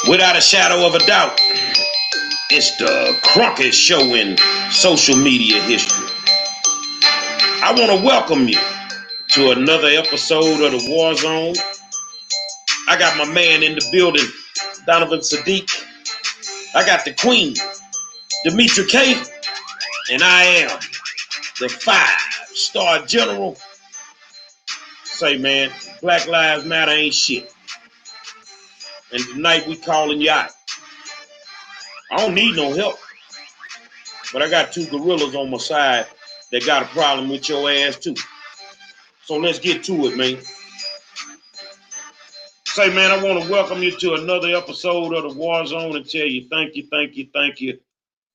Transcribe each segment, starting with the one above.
Without a shadow of a doubt, it's the Cronkite Show in social media history. I want to welcome you to another episode of the War Zone. I got my man in the building, Donovan Sadiq. I got the Queen, Demetra K, and I am the 5-star general. Say, man, Black Lives Matter ain't shit. And tonight we calling you out. I don't need no help, but I got two gorillas on my side that got a problem with your ass too. So let's get to it, man. Say, man, I want to welcome you to another episode of the War Zone and tell you thank you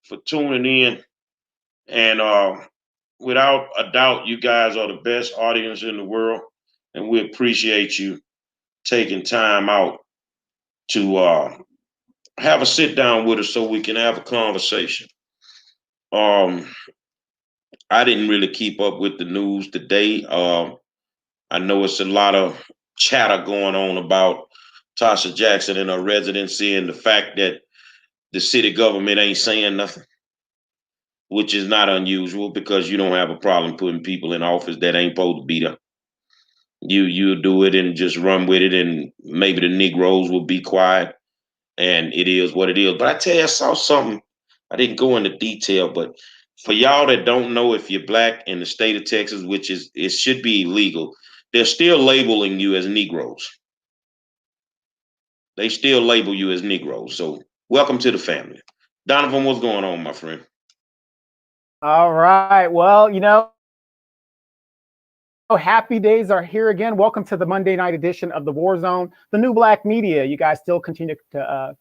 for tuning in. And without a doubt, you guys are the best audience in the world, and we appreciate you taking time out to have a sit down with us so we can have a conversation. I didn't really keep up with the news today. I know it's a lot of chatter going on about Tasha Jackson and her residency and the fact that the city government ain't saying nothing, which is not unusual because you don't have a problem putting people in office that ain't supposed to be there. You do it and just run with it, and maybe the Negroes will be quiet, and it is what it is. But I tell you, I saw something. I didn't go into detail, but for y'all that don't know, if you're black in the state of Texas, which is, it should be illegal, they're still labeling you as Negroes. They still label you as Negroes. So welcome to the family. Donovan, what's going on, my friend? All right. Well, happy days are here again. Welcome to the Monday night edition of the War Zone, the new black media. You guys still continue to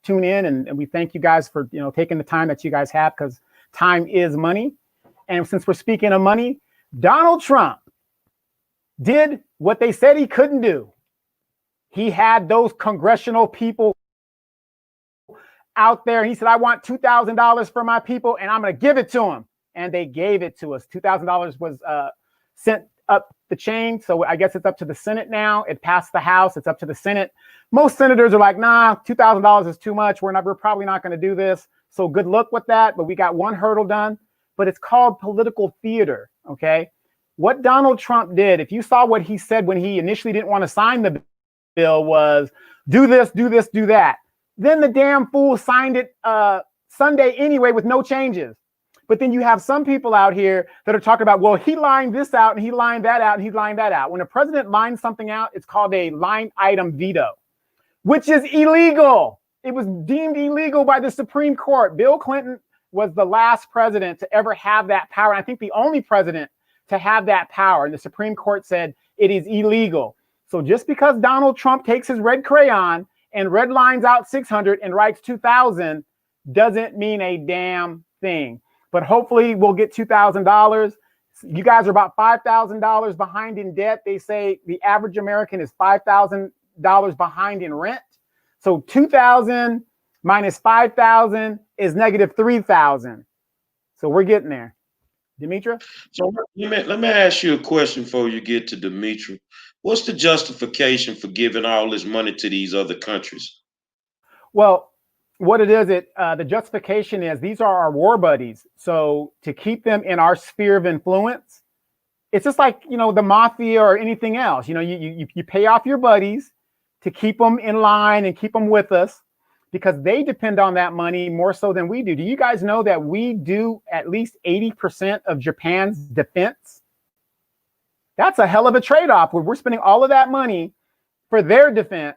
tune in, and we thank you guys for taking the time that you guys have, because time is money. And since we're speaking of money, Donald Trump did what they said he couldn't do. He had those congressional people out there, and he said, I want $2,000 for my people, and I'm going to give it to them. And they gave it to us. $2,000 was sent up the chain. So I guess it's up to the Senate now. It passed the House. It's up to the Senate. Most senators are like, nah, $2,000 is too much. We're probably not going to do this. So good luck with that. But we got one hurdle done. But it's called political theater. Okay. What Donald Trump did, if you saw what he said when he initially didn't want to sign the bill, was do this, do this, do that. Then the damn fool signed it Sunday anyway with no changes. But then you have some people out here that are talking about, well, he lined this out and he lined that out and he lined that out. When a president lines something out, it's called a line item veto, which is illegal. It was deemed illegal by the Supreme Court. Bill Clinton was the last president to ever have that power. I think the only president to have that power. And the Supreme Court said it is illegal. So just because Donald Trump takes his red crayon and red lines out 600 and writes 2,000 doesn't mean a damn thing. But hopefully we'll get $2,000. You guys are about $5,000 behind in debt. They say the average American is $5,000 behind in rent. So 2,000 minus 5,000 is negative 3,000. So we're getting there. Demetra? So let me ask you a question before you get to Demetra. What's the justification for giving all this money to these other countries? Well, what it is, the justification is these are our war buddies. So to keep them in our sphere of influence, it's just like, the mafia or anything else. You pay off your buddies to keep them in line and keep them with us, because they depend on that money more so than we do. Do you guys know that we do at least 80% of Japan's defense? That's a hell of a trade-off where we're spending all of that money for their defense.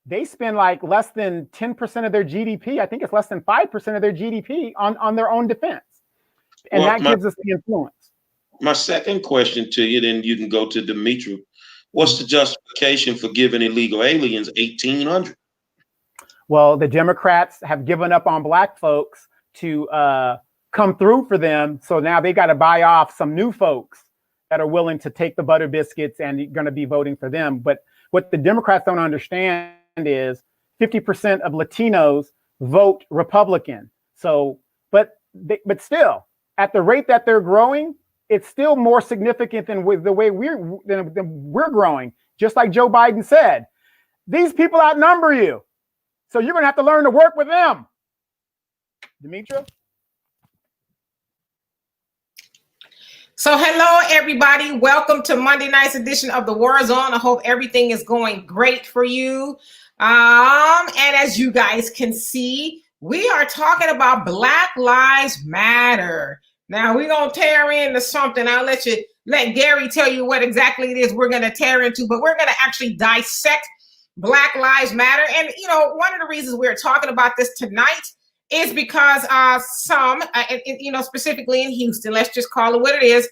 They spend like less than 10% of their GDP. I think it's less than 5% of their GDP on their own defense. And that gives us the influence. My second question to you, then you can go to Demetra. What's the justification for giving illegal aliens $1,800? Well, the Democrats have given up on black folks to come through for them. So now they got to buy off some new folks that are willing to take the butter biscuits and going to be voting for them. But what the Democrats don't understand is 50% of Latinos vote Republican. So, but still, at the rate that they're growing, it's still more significant than with the way we're growing. Just like Joe Biden said, these people outnumber you. So you're going to have to learn to work with them. Demetra? So hello, everybody. Welcome to Monday night's edition of the War Zone. I hope everything is going great for you. And as you guys can see, we are talking about Black Lives Matter. Now we're going to tear into something. I'll let Gary tell you what exactly it is we're going to tear into, but we're going to actually dissect Black Lives Matter. And, you know, one of the reasons we're talking about this tonight is because specifically in Houston, let's just call it what it is,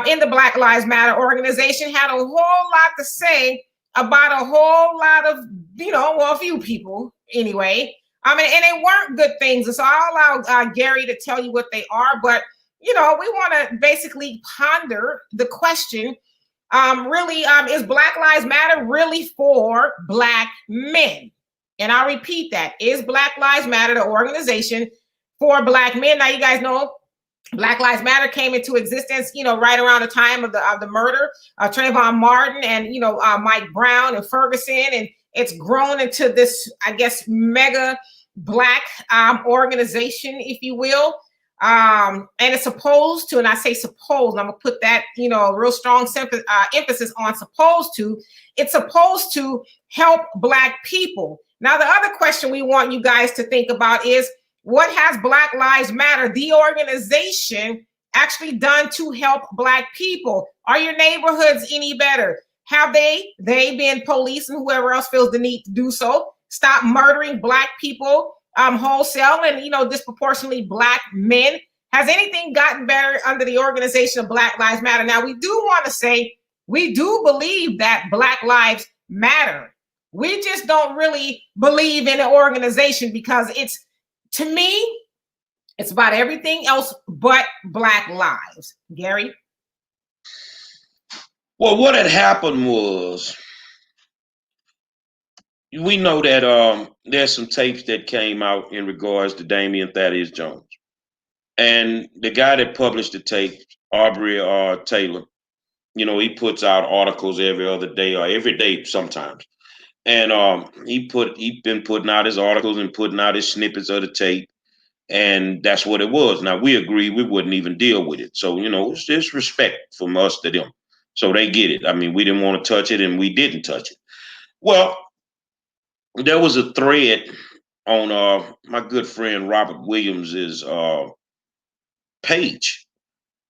in the Black Lives Matter organization had a whole lot to say about a whole lot of, a few people anyway. And they weren't good things. And so I'll allow Gary to tell you what they are. But, we want to basically ponder the question, is Black Lives Matter really for Black men? And I'll repeat that. Is Black Lives Matter, the organization, for Black men? Now, you guys know Black Lives Matter came into existence, right around the time of the murder of Trayvon Martin and, Mike Brown and Ferguson. And it's grown into this, I guess, mega Black organization, if you will. And it's supposed to, and I say supposed, I'm going to put that, a real strong emphasis on supposed to. It's supposed to help Black people. Now, the other question we want you guys to think about is, what has Black Lives Matter, the organization, actually done to help Black people? Are your neighborhoods any better? Have they been police and whoever else feels the need to do so? Stop murdering Black people wholesale and, disproportionately Black men. Has anything gotten better under the organization of Black Lives Matter? Now, we do want to say we do believe that Black lives matter. We just don't really believe in an organization because to me, it's about everything else but Black lives. Gary? Well, what had happened was, we know that there's some tapes that came out in regards to Damian Thaddeus Jones. And the guy that published the tape, Aubrey Taylor, he puts out articles every other day or every day sometimes. And he's been putting out his articles and putting out his snippets of the tape. And that's what it was. Now, we agree we wouldn't even deal with it. So, it's just respect from us to them. So they get it. I mean, we didn't want to touch it and we didn't touch it. Well, there was a thread on my good friend Robert Williams's page.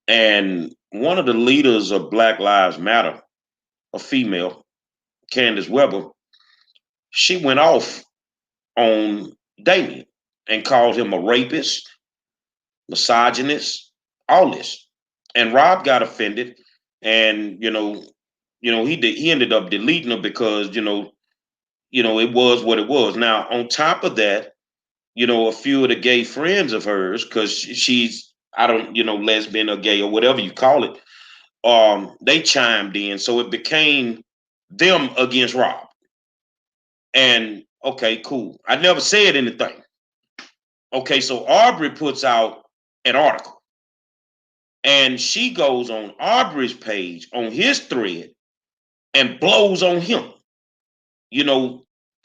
And one of the leaders of Black Lives Matter, a female, Candace Weber, she went off on Damien and called him a rapist, misogynist, all this. And Rob got offended, and he ended up deleting her because it was what it was. Now, on top of that, a few of the gay friends of hers, because she's, lesbian or gay or whatever you call it, they chimed in. So it became them against Rob. And okay, cool. I never said anything. Okay, so Aubrey puts out an article. And she goes on Aubrey's page, on his thread, and blows on him.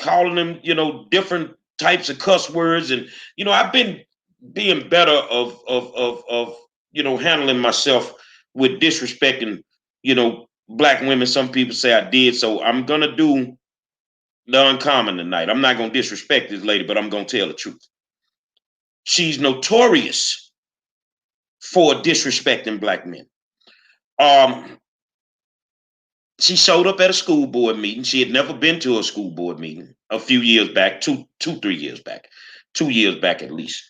Calling him, different types of cuss words. And, I've been being better of handling myself with disrespecting, Black women. Some people say I did. So I'm going to do the uncommon tonight. I'm not going to disrespect this lady, but I'm going to tell the truth. She's notorious for disrespecting Black men. She showed up at a school board meeting. She had never been to a school board meeting a few years back, 2 years back, 2 years back at least.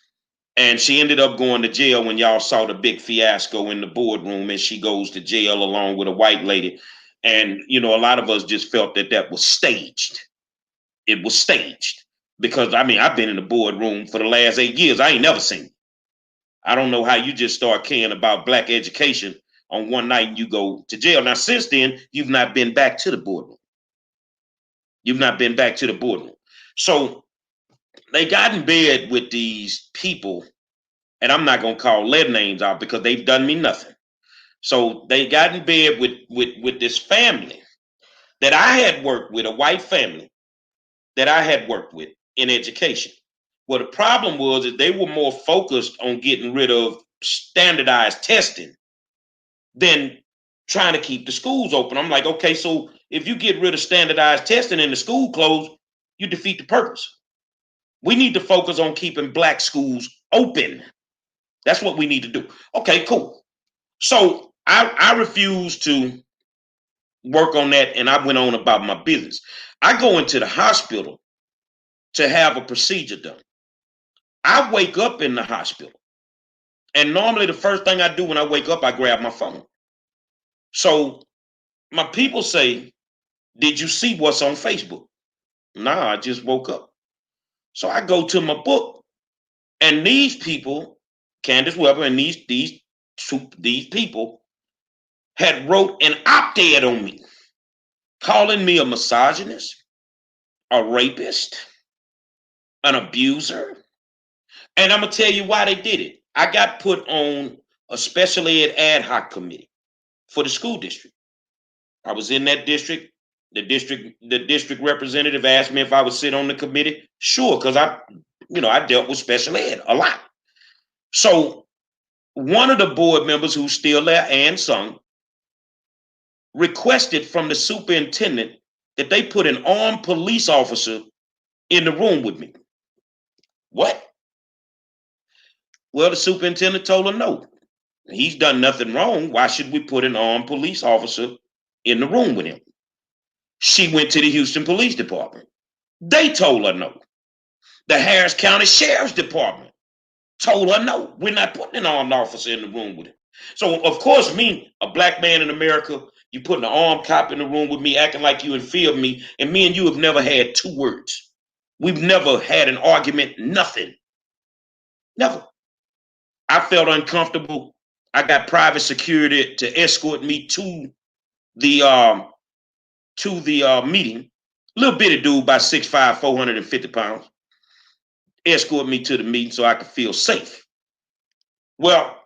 And she ended up going to jail when y'all saw the big fiasco in the boardroom, and she goes to jail along with a white lady. And, a lot of us just felt that was staged. It was staged because, I've been in the boardroom for the last 8 years. I ain't never seen it. I don't know how you just start caring about Black education on one night and you go to jail. Now, since then, you've not been back to the boardroom. You've not been back to the boardroom. So they got in bed with these people, and I'm not going to call their names out because they've done me nothing. So they got in bed with this family that I had worked with, a white family that I had worked with. in education. Well, the problem was that they were more focused on getting rid of standardized testing than trying to keep the schools open. I'm like, okay, so if you get rid of standardized testing and the school closed, you defeat the purpose. We need to focus on keeping black schools open. That's what we need to do. Okay, cool. So I refused to work on that, and I went on about my business. I go into the hospital to have a procedure done. I wake up in the hospital, and normally the first thing I do when I wake up, I grab my phone. So my people say, did you see what's on Facebook? Nah, I just woke up. So I go to my book, and these people, Candace Weber and these people had wrote an op-ed on me, calling me a misogynist, a rapist, an abuser. And I'm gonna tell you why they did it. I got put on a special ed ad hoc committee for the school district. I was in that district. The district representative asked me if I would sit on the committee. Sure, because I dealt with special ed a lot. So one of the board members who's still there, Ann Sung, requested from the superintendent that they put an armed police officer in the room with me. What? Well, the superintendent told her no. He's done nothing wrong. Why should we put an armed police officer in the room with him? She went to the Houston Police Department. They told her no. The Harris County Sheriff's Department told her no. We're not putting an armed officer in the room with him. So, of course, me, a black man in America, you putting an armed cop in the room with me, acting like you in fear of me, and me and you have never had two words. We've never had an argument, nothing. Never. I felt uncomfortable. I got private security to escort me to the meeting. Little bitty dude, about 6'5", 450 pounds. Escort me to the meeting so I could feel safe. Well,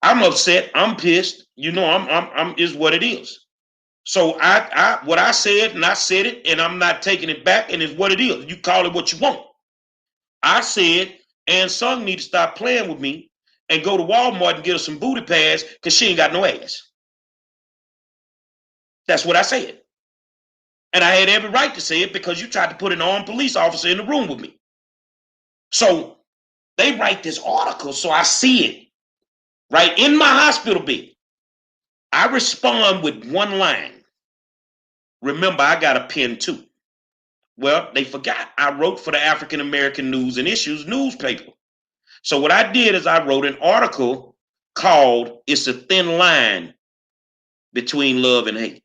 I'm upset. I'm pissed. I'm is what it is. So I what I said, and I said it, and I'm not taking it back, and it's what it is. You call it what you want. I said, Ann Sung need to stop playing with me and go to Walmart and get her some booty pads because she ain't got no ass. That's what I said. And I had every right to say it because you tried to put an armed police officer in the room with me. So they write this article, so I see it right in my hospital bed. I respond with one line. Remember, I got a pen too. Well, they forgot I wrote for the African American News and Issues newspaper. So what I did is I wrote an article called "It's a Thin Line Between Love and Hate."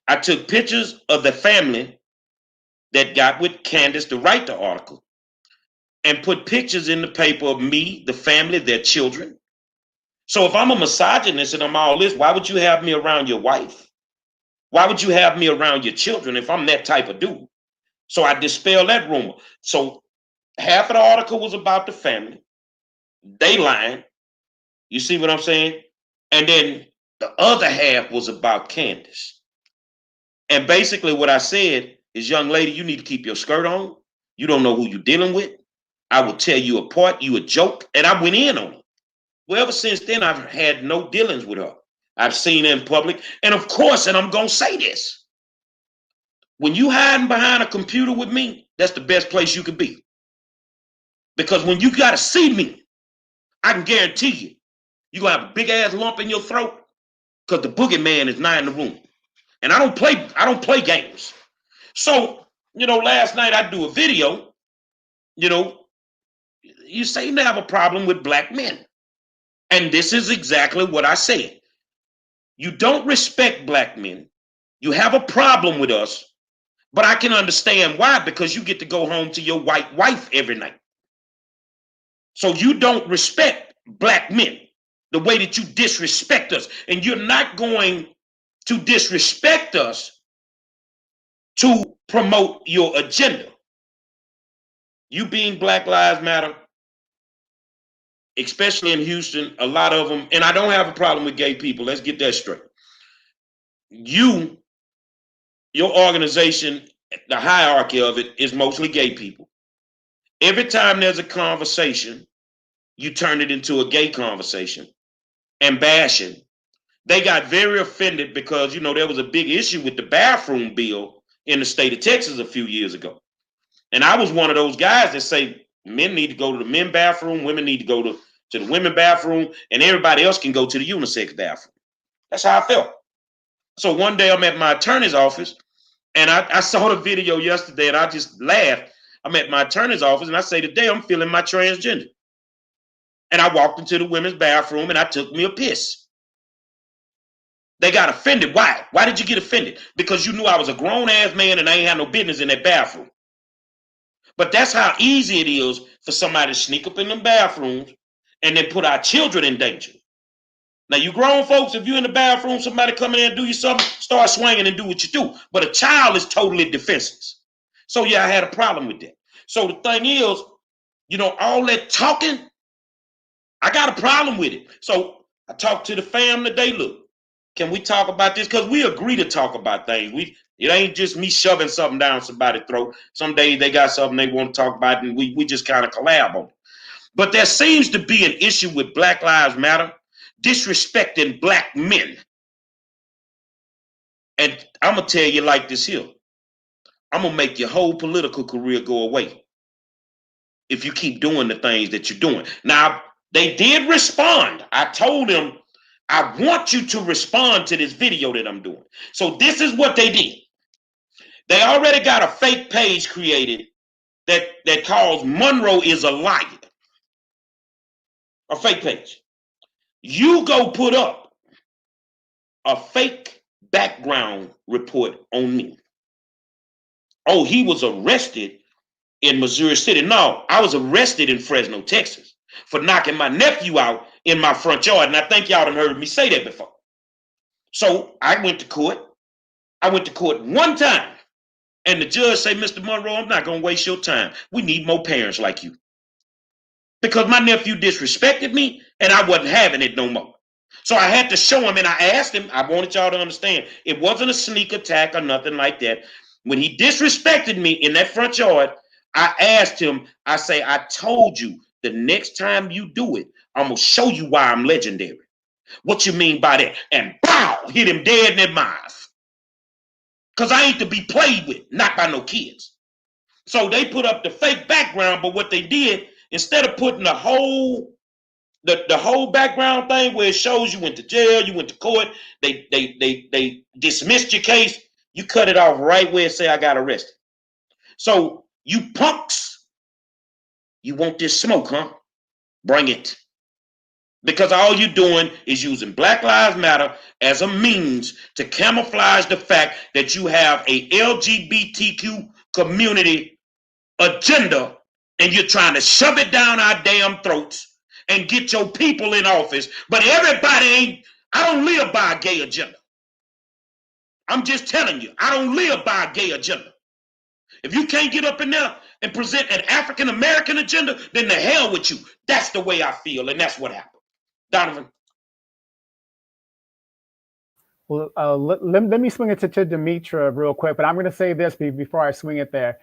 I took pictures of the family that got with Candace to write the article and put pictures in the paper of me, the family, their children. So if I'm a misogynist and I'm all this, why would you have me around your wife? Why would you have me around your children if I'm that type of dude? So I dispelled that rumor. So half of the article was about the family. They lying. You see what I'm saying? And then the other half was about Candace. And basically what I said is, young lady, you need to keep your skirt on. You don't know who you're dealing with. I will tear you apart. You a joke. And I went in on her. Well, ever since then, I've had no dealings with her. I've seen her in public. And of course, and I'm going to say this, when you hiding behind a computer with me, that's the best place you could be. Because when you got to see me, I can guarantee you, you're going to have a big ass lump in your throat because the boogeyman is not in the room. And I don't play games. So, last night I do a video, you seem to have a problem with black men. And this is exactly what I said. You don't respect black men. You have a problem with us, but I can understand why, because you get to go home to your white wife every night. So you don't respect black men the way that you disrespect us. And you're not going to disrespect us to promote your agenda. You being Black Lives Matter, especially in Houston, a lot of them, and I don't have a problem with gay people. Let's get that straight. Your organization the hierarchy of it is mostly gay people. Every time there's a conversation, you turn it into a gay conversation and bashing. They got very offended because, you know, there was a big issue with the bathroom bill in the state of Texas a few years ago. And I was one of those guys that say men need to go to the men's bathroom, women need to go to the women's bathroom, and everybody else can go to the unisex bathroom. That's how I felt. So one day I'm at my attorney's office, and I saw the video yesterday, and I just laughed. I'm at my attorney's office, and I say, today I'm feeling my transgender. And I walked into the women's bathroom, and I took me a piss. They got offended. Why? Why did you get offended? Because you knew I was a grown-ass man, and I ain't had no business in that bathroom. But that's how easy it is for somebody to sneak up in them bathrooms and then put our children in danger. Now, you grown folks, if you're in the bathroom, somebody come in and do you something, start swinging and do what you do. But a child is totally defenseless. So, yeah, I had a problem with that. So the thing is, you know, all that talking, I got a problem with it. So I talked to the fam today. Look, can we talk about this? Because we agree to talk about things. It ain't just me shoving something down somebody's throat. Some days they got something they want to talk about, and we just kind of collab on it. But there seems to be an issue with Black Lives Matter disrespecting black men. And I'm going to tell you like this here. I'm going to make your whole political career go away if you keep doing the things that you're doing. Now, they did respond. I told them, I want you to respond to this video that I'm doing. So this is what they did. They already got a fake page created that calls Monroe is a liar. A fake page. You go put up a fake background report on me. Oh, he was arrested in Missouri City. No, I was arrested in Fresno, Texas for knocking my nephew out in my front yard. And I think y'all done heard me say that before. So I went to court. I went to court one time. And the judge said, Mr. Monroe, I'm not going to waste your time. We need more parents like you. Because my nephew disrespected me and I wasn't having it no more. So I had to show him, and I asked him, I wanted y'all to understand, it wasn't a sneak attack or nothing like that. When he disrespected me in that front yard, I asked him, I say, I told you the next time you do it, I'm going to show you why I'm legendary. What you mean by that? And bow, hit him dead in the mouth. Because I ain't to be played with, not by no kids. So they put up the fake background, but what they did, instead of putting the whole background thing where it shows you went to jail, you went to court, they dismissed your case, you cut it off right where it say I got arrested. So you punks, you want this smoke, huh? Bring it. Because all you're doing is using Black Lives Matter as a means to camouflage the fact that you have a LGBTQ community agenda and you're trying to shove it down our damn throats and get your people in office. But everybody ain't, I don't live by a gay agenda. I'm just telling you, I don't live by a gay agenda. If you can't get up in there and present an African-American agenda, then the hell with you. That's the way I feel, and that's what happened. Donovan. Well, let me swing it to Demetra real quick, but I'm going to say this before I swing it there.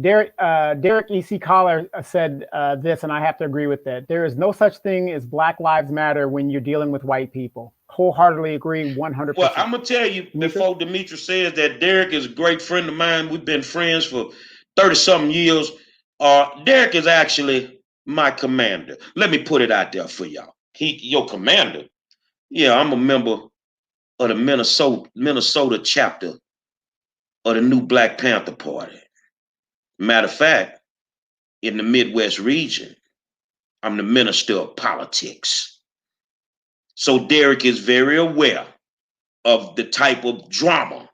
Derek E.C. Collar said this, and I have to agree with that. There is no such thing as Black Lives Matter when you're dealing with white people. Wholeheartedly agree, 100%. Well, I'm going to tell you, before Demetra says that Derek is a great friend of mine. We've been friends for 30-something years. Derek is actually my commander. Let me put it out there for y'all. Your commander? Yeah, I'm a member of the Minnesota chapter of the new Black Panther Party. Matter of fact, in the Midwest region, I'm the minister of politics. So Derek is very aware of the type of drama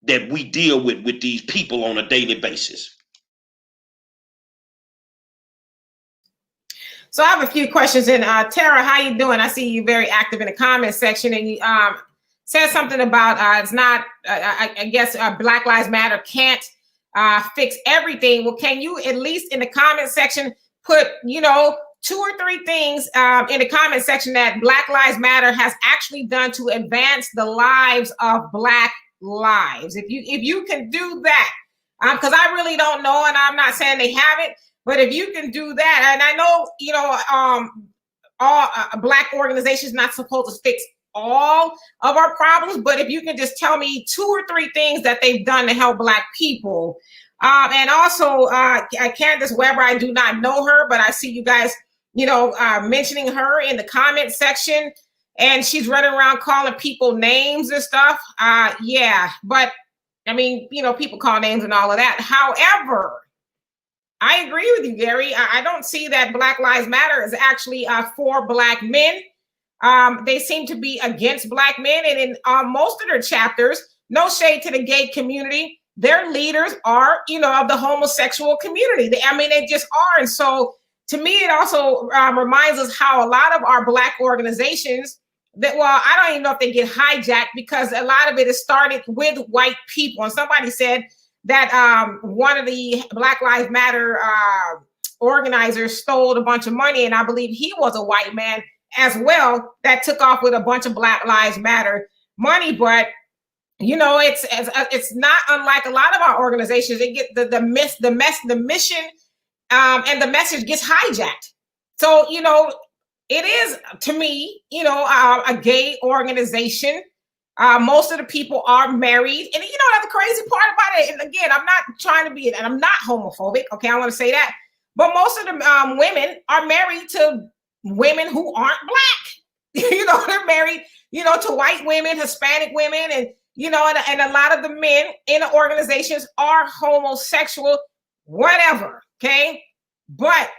that we deal with these people on a daily basis. So I have a few questions. And Tara, how you doing? I see you very active in the comment section, and you said something about it's not, I guess Black Lives Matter can't fix everything. Well, can you at least in the comment section put, 2 or 3 things in the comment section that Black Lives Matter has actually done to advance the lives of Black lives. If you can do that, because I really don't know, and I'm not saying they haven't, but if you can do that, and I know, you know, all Black organizations not supposed to fix all of our problems, but if you can just tell me 2 or 3 things that they've done to help Black people. And also Candace Weber, I do not know her, but I see you guys, you know, mentioning her in the comment section, and she's running around calling people names and stuff. Yeah, but I mean, you know, people call names and all of that. However, I agree with you, Gary. I don't see that Black Lives Matter is actually for Black men. They seem to be against Black men, and in most of their chapters, no shade to the gay community, their leaders are, you know, of the homosexual community. They just are. And so to me, it also reminds us how a lot of our Black organizations that, well, I don't even know if they get hijacked, because a lot of it is started with white people. And somebody said that one of the Black Lives Matter organizers stole a bunch of money, and I believe he was a white man as well, that took off with a bunch of Black Lives Matter money. But you know, it's not unlike a lot of our organizations. They get the mission and the message gets hijacked. So, you know, it is, to me, you know, a gay organization. Most of the people are married. And, you know, that's the crazy part about it. And again, I'm not trying to be, and I'm not homophobic. Okay, I want to say that. But most of the women are married to women who aren't Black. You know, they're married, you know, to white women, Hispanic women, and, you know, and a lot of the men in the organizations are homosexual, whatever. Okay. But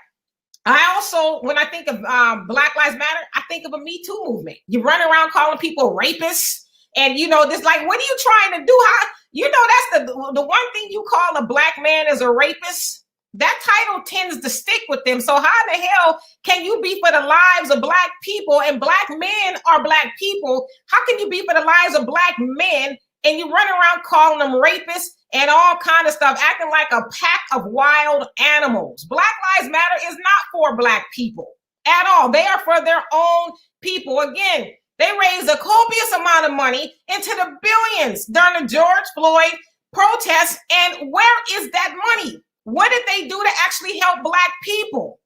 I also, when I think of Black Lives Matter, I think of a Me Too movement. You run around calling people rapists, and, you know, this, like, what are you trying to do? How, you know, that's the one thing you call a Black man is a rapist. That title tends to stick with them. So how the hell can you be for the lives of Black people, and Black men are Black people? How can you be for the lives of Black men and you run around calling them rapists and all kind of stuff, acting like a pack of wild animals? Black Lives Matter is not for Black people at all. They are for their own people. Again, they raised a copious amount of money into the billions during the George Floyd protests. And where is that money? What did they do to actually help Black people?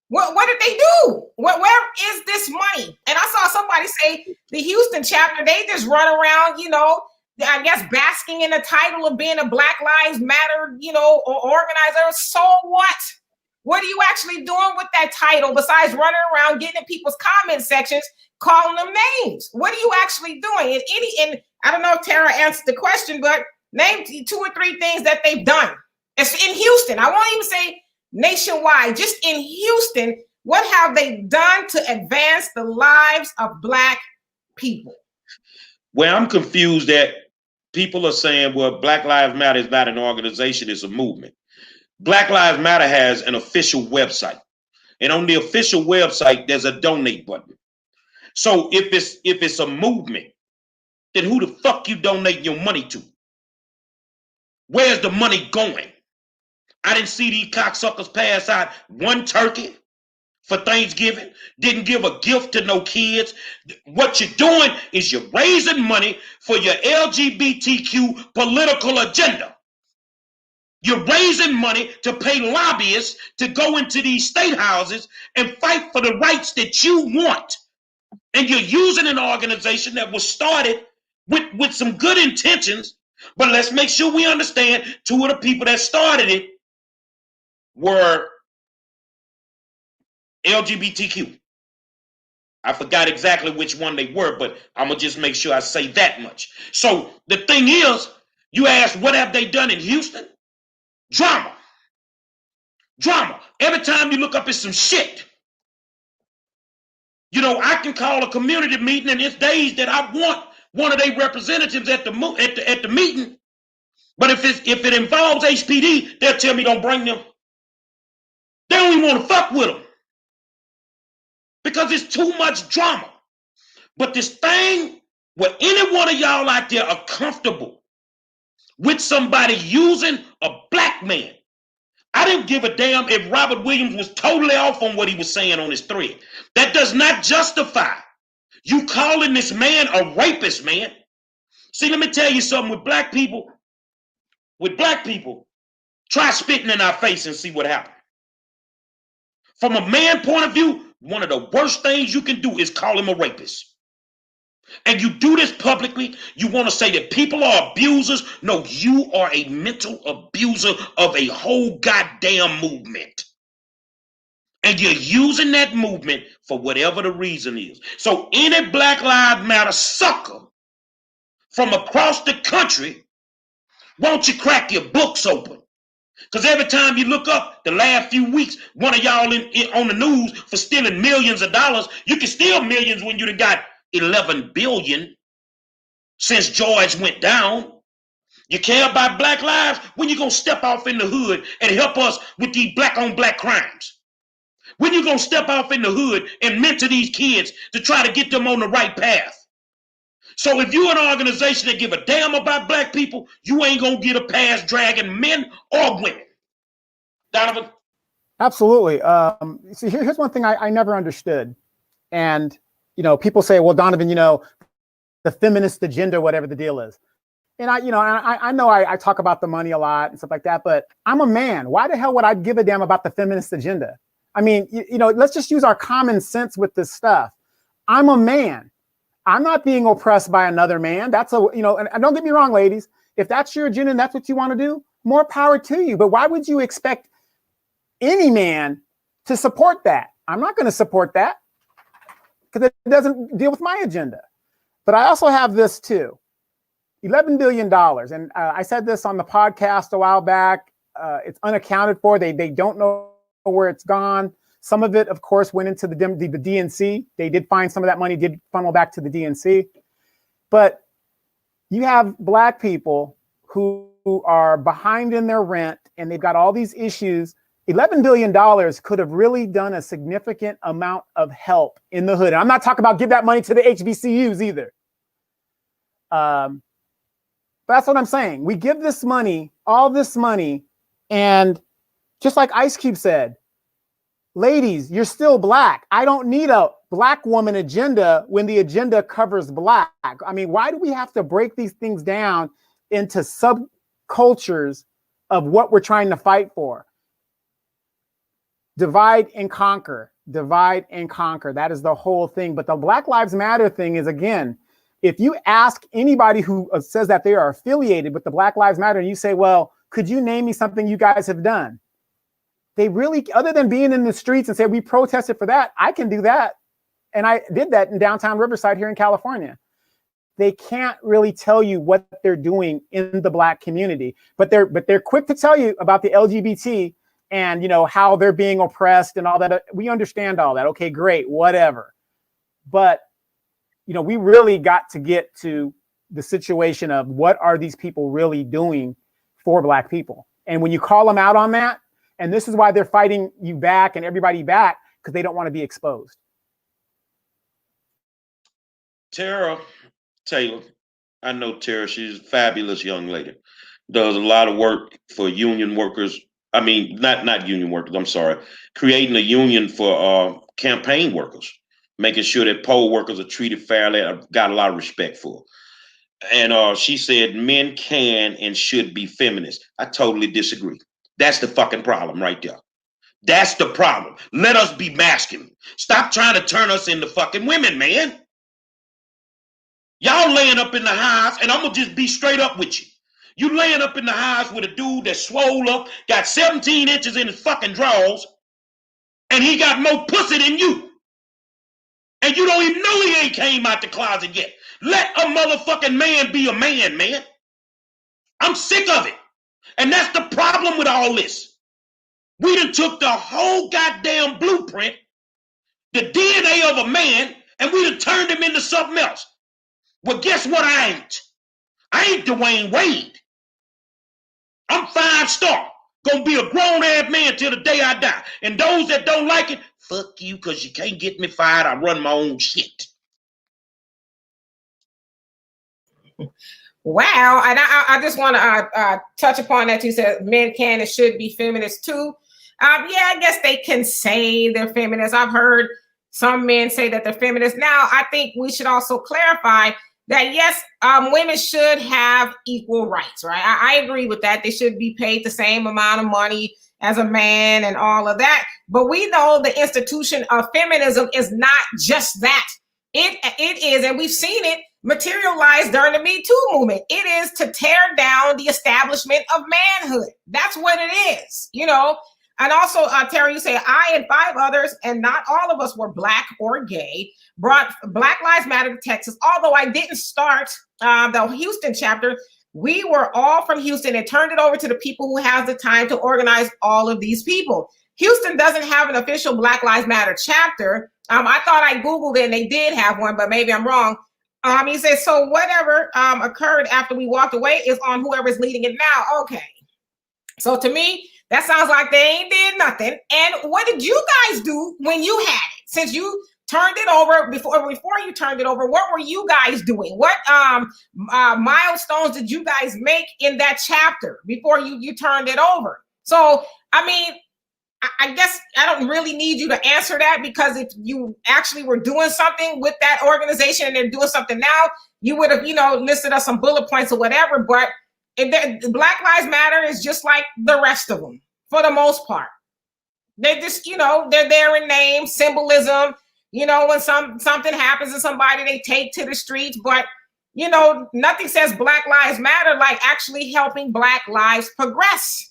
What did they do? Where is this money? And I saw somebody say the Houston chapter, they just run around, you know, I guess basking in the title of being a Black Lives Matter, you know, or organizer. So what? What are you actually doing with that title besides running around getting in people's comment sections, calling them names? What are you actually doing? And I don't know if Tara answered the question, but name 2 or 3 things that they've done. It's in Houston. I won't even say nationwide, just in Houston. What have they done to advance the lives of Black people? Well, I'm confused that people are saying, well, Black Lives Matter is not an organization, it's a movement. Black Lives Matter has an official website. And on the official website, there's a donate button. So if it's a movement, then who the fuck you donate your money to? Where's the money going? I didn't see these cocksuckers pass out one turkey for Thanksgiving, didn't give a gift to no kids. What you're doing is you're raising money for your LGBTQ political agenda. You're raising money to pay lobbyists to go into these state houses and fight for the rights that you want. And you're using an organization that was started with some good intentions, but let's make sure we understand 2 of the people that started it were LGBTQ. I forgot exactly which one they were, but I'm going to just make sure I say that much. So the thing is, you asked, what have they done in Houston? Drama. Drama. Every time you look up, it's some shit. You know, I can call a community meeting, and it's days that I want one of their representatives at the meeting. But if it involves HPD, they'll tell me don't bring them. They don't even want to fuck with them because it's too much drama. But this thing where any one of y'all out there are comfortable with somebody using a Black man. I didn't give a damn if Robert Williams was totally off on what he was saying on his thread. That does not justify you calling this man a rapist, man. See, let me tell you something with black people. With black people, try spitting in our face and see what happens. From a man point of view, one of the worst things you can do is call him a rapist. And you do this publicly. You want to say that people are abusers. No, you are a mental abuser of a whole goddamn movement. And you're using that movement for whatever the reason is. So any Black Lives Matter sucker from across the country, won't you crack your books open? Because every time you look up the last few weeks, one of y'all on the news for stealing millions of dollars, you can steal millions when you done got 11 billion since George went down. You care about black lives? When you gonna step off in the hood and help us with these black on black crimes? When you gonna step off in the hood and mentor these kids to try to get them on the right path? So if you're an organization that give a damn about black people, you ain't gonna get a pass dragging men or women. Donovan? Absolutely. See, here's one thing I never understood. And, people say, well, Donovan, the feminist agenda, whatever the deal is. And I know I talk about the money a lot and stuff like that, but I'm a man. Why the hell would I give a damn about the feminist agenda? I mean, let's just use our common sense with this stuff. I'm a man. I'm not being oppressed by another man. That's and don't get me wrong, ladies. If that's your agenda and that's what you want to do, more power to you. But why would you expect any man to support that? I'm not going to support that because it doesn't deal with my agenda. But I also have this too. $11 billion. And I said this on the podcast a while back. It's unaccounted for. They don't know where it's gone. Some of it, of course, went into the DNC. They did find some of that money did funnel back to the DNC. But you have black people who are behind in their rent and they've got all these issues. $11 billion could have really done a significant amount of help in the hood. And I'm not talking about give that money to the HBCUs either. But that's what I'm saying. We give this money, all this money, and just like Ice Cube said, ladies, you're still black. I don't need a black woman agenda when the agenda covers black. I mean, why do we have to break these things down into subcultures of what we're trying to fight for? Divide and conquer. Divide and conquer. That is the whole thing. But the Black Lives Matter thing is, again, if you ask anybody who says that they are affiliated with the Black Lives Matter and you say, well, could you name me something you guys have done? They really, other than being in the streets and say, we protested for that, I can do that. And I did that in downtown Riverside here in California. They can't really tell you what they're doing in the black community, but they're quick to tell you about the LGBT and, how they're being oppressed and all that. We understand all that. Okay, great, whatever. But, we really got to get to the situation of what are these people really doing for black people? And when you call them out on that, and this is why they're fighting you back and everybody back, because they don't want to be exposed. Tara Taylor, I know Tara, she's a fabulous young lady. Does a lot of work for union workers. I mean, not union workers, I'm sorry. Creating a union for campaign workers, making sure that poll workers are treated fairly. I've got a lot of respect for her. And she said men can and should be feminists. I totally disagree. That's the fucking problem right there. That's the problem. Let us be masculine. Stop trying to turn us into fucking women, man. Y'all laying up in the highs, and I'm going to just be straight up with you. You laying up in the highs with a dude that swole up, got 17 inches in his fucking drawers, and he got more pussy than you. And you don't even know he ain't came out the closet yet. Let a motherfucking man be a man, man. I'm sick of it. And that's the problem with all this. We done took the whole goddamn blueprint, the DNA of a man, and we done turned him into something else. Well, guess what I ain't? I ain't Dwayne Wade. I'm 5-star. Gonna be a grown-ass man till the day I die. And those that don't like it, fuck you, because you can't get me fired. I run my own shit. Wow. And I just want to touch upon that. You said men can and should be feminists too. Yeah, I guess they can say they're feminists. I've heard some men say that they're feminists. Now, I think we should also clarify that yes, women should have equal rights, right? I agree with that. They should be paid the same amount of money as a man and all of that. But we know the institution of feminism is not just that. It is, and we've seen it materialize during the Me Too movement. It is to tear down the establishment of manhood. That's what it is, you know. And also, Terry, you say, I and 5 others, and not all of us were Black or gay, brought Black Lives Matter to Texas. Although I didn't start the Houston chapter, we were all from Houston and turned it over to the people who have the time to organize all of these people. Houston doesn't have an official Black Lives Matter chapter. I thought I Googled it and they did have one, but maybe I'm wrong. He says, so whatever occurred after we walked away is on whoever's leading it now. Okay. So to me, that sounds like they ain't did nothing. And what did you guys do when you had it? Since you turned it over, before you turned it over, what were you guys doing? What milestones did you guys make in that chapter before you turned it over? So, I mean, I guess I don't really need you to answer that, because if you actually were doing something with that organization and they're doing something now, you would have, listed us some bullet points or whatever. But Black Lives Matter is just like the rest of them for the most part. They just, they're there in name, symbolism. When something happens to somebody, they take to the streets. But, nothing says Black Lives Matter like actually helping Black lives progress.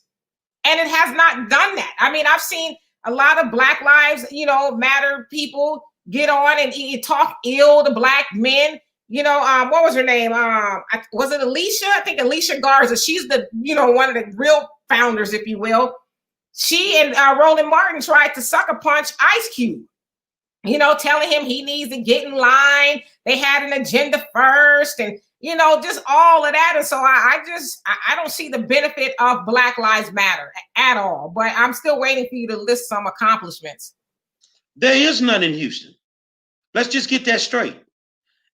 And it has not done that. I mean, I've seen a lot of Black Lives, Matter people get on and talk ill to Black men. What was her name? Was it Alicia? I think Alicia Garza. She's the, one of the real founders, if you will. She and Roland Martin tried to sucker punch Ice Cube, telling him he needs to get in line. They had an agenda first, and just all of that. And so I don't see the benefit of Black Lives Matter at all. But I'm still waiting for you to list some accomplishments. There is none in Houston. Let's just get that straight.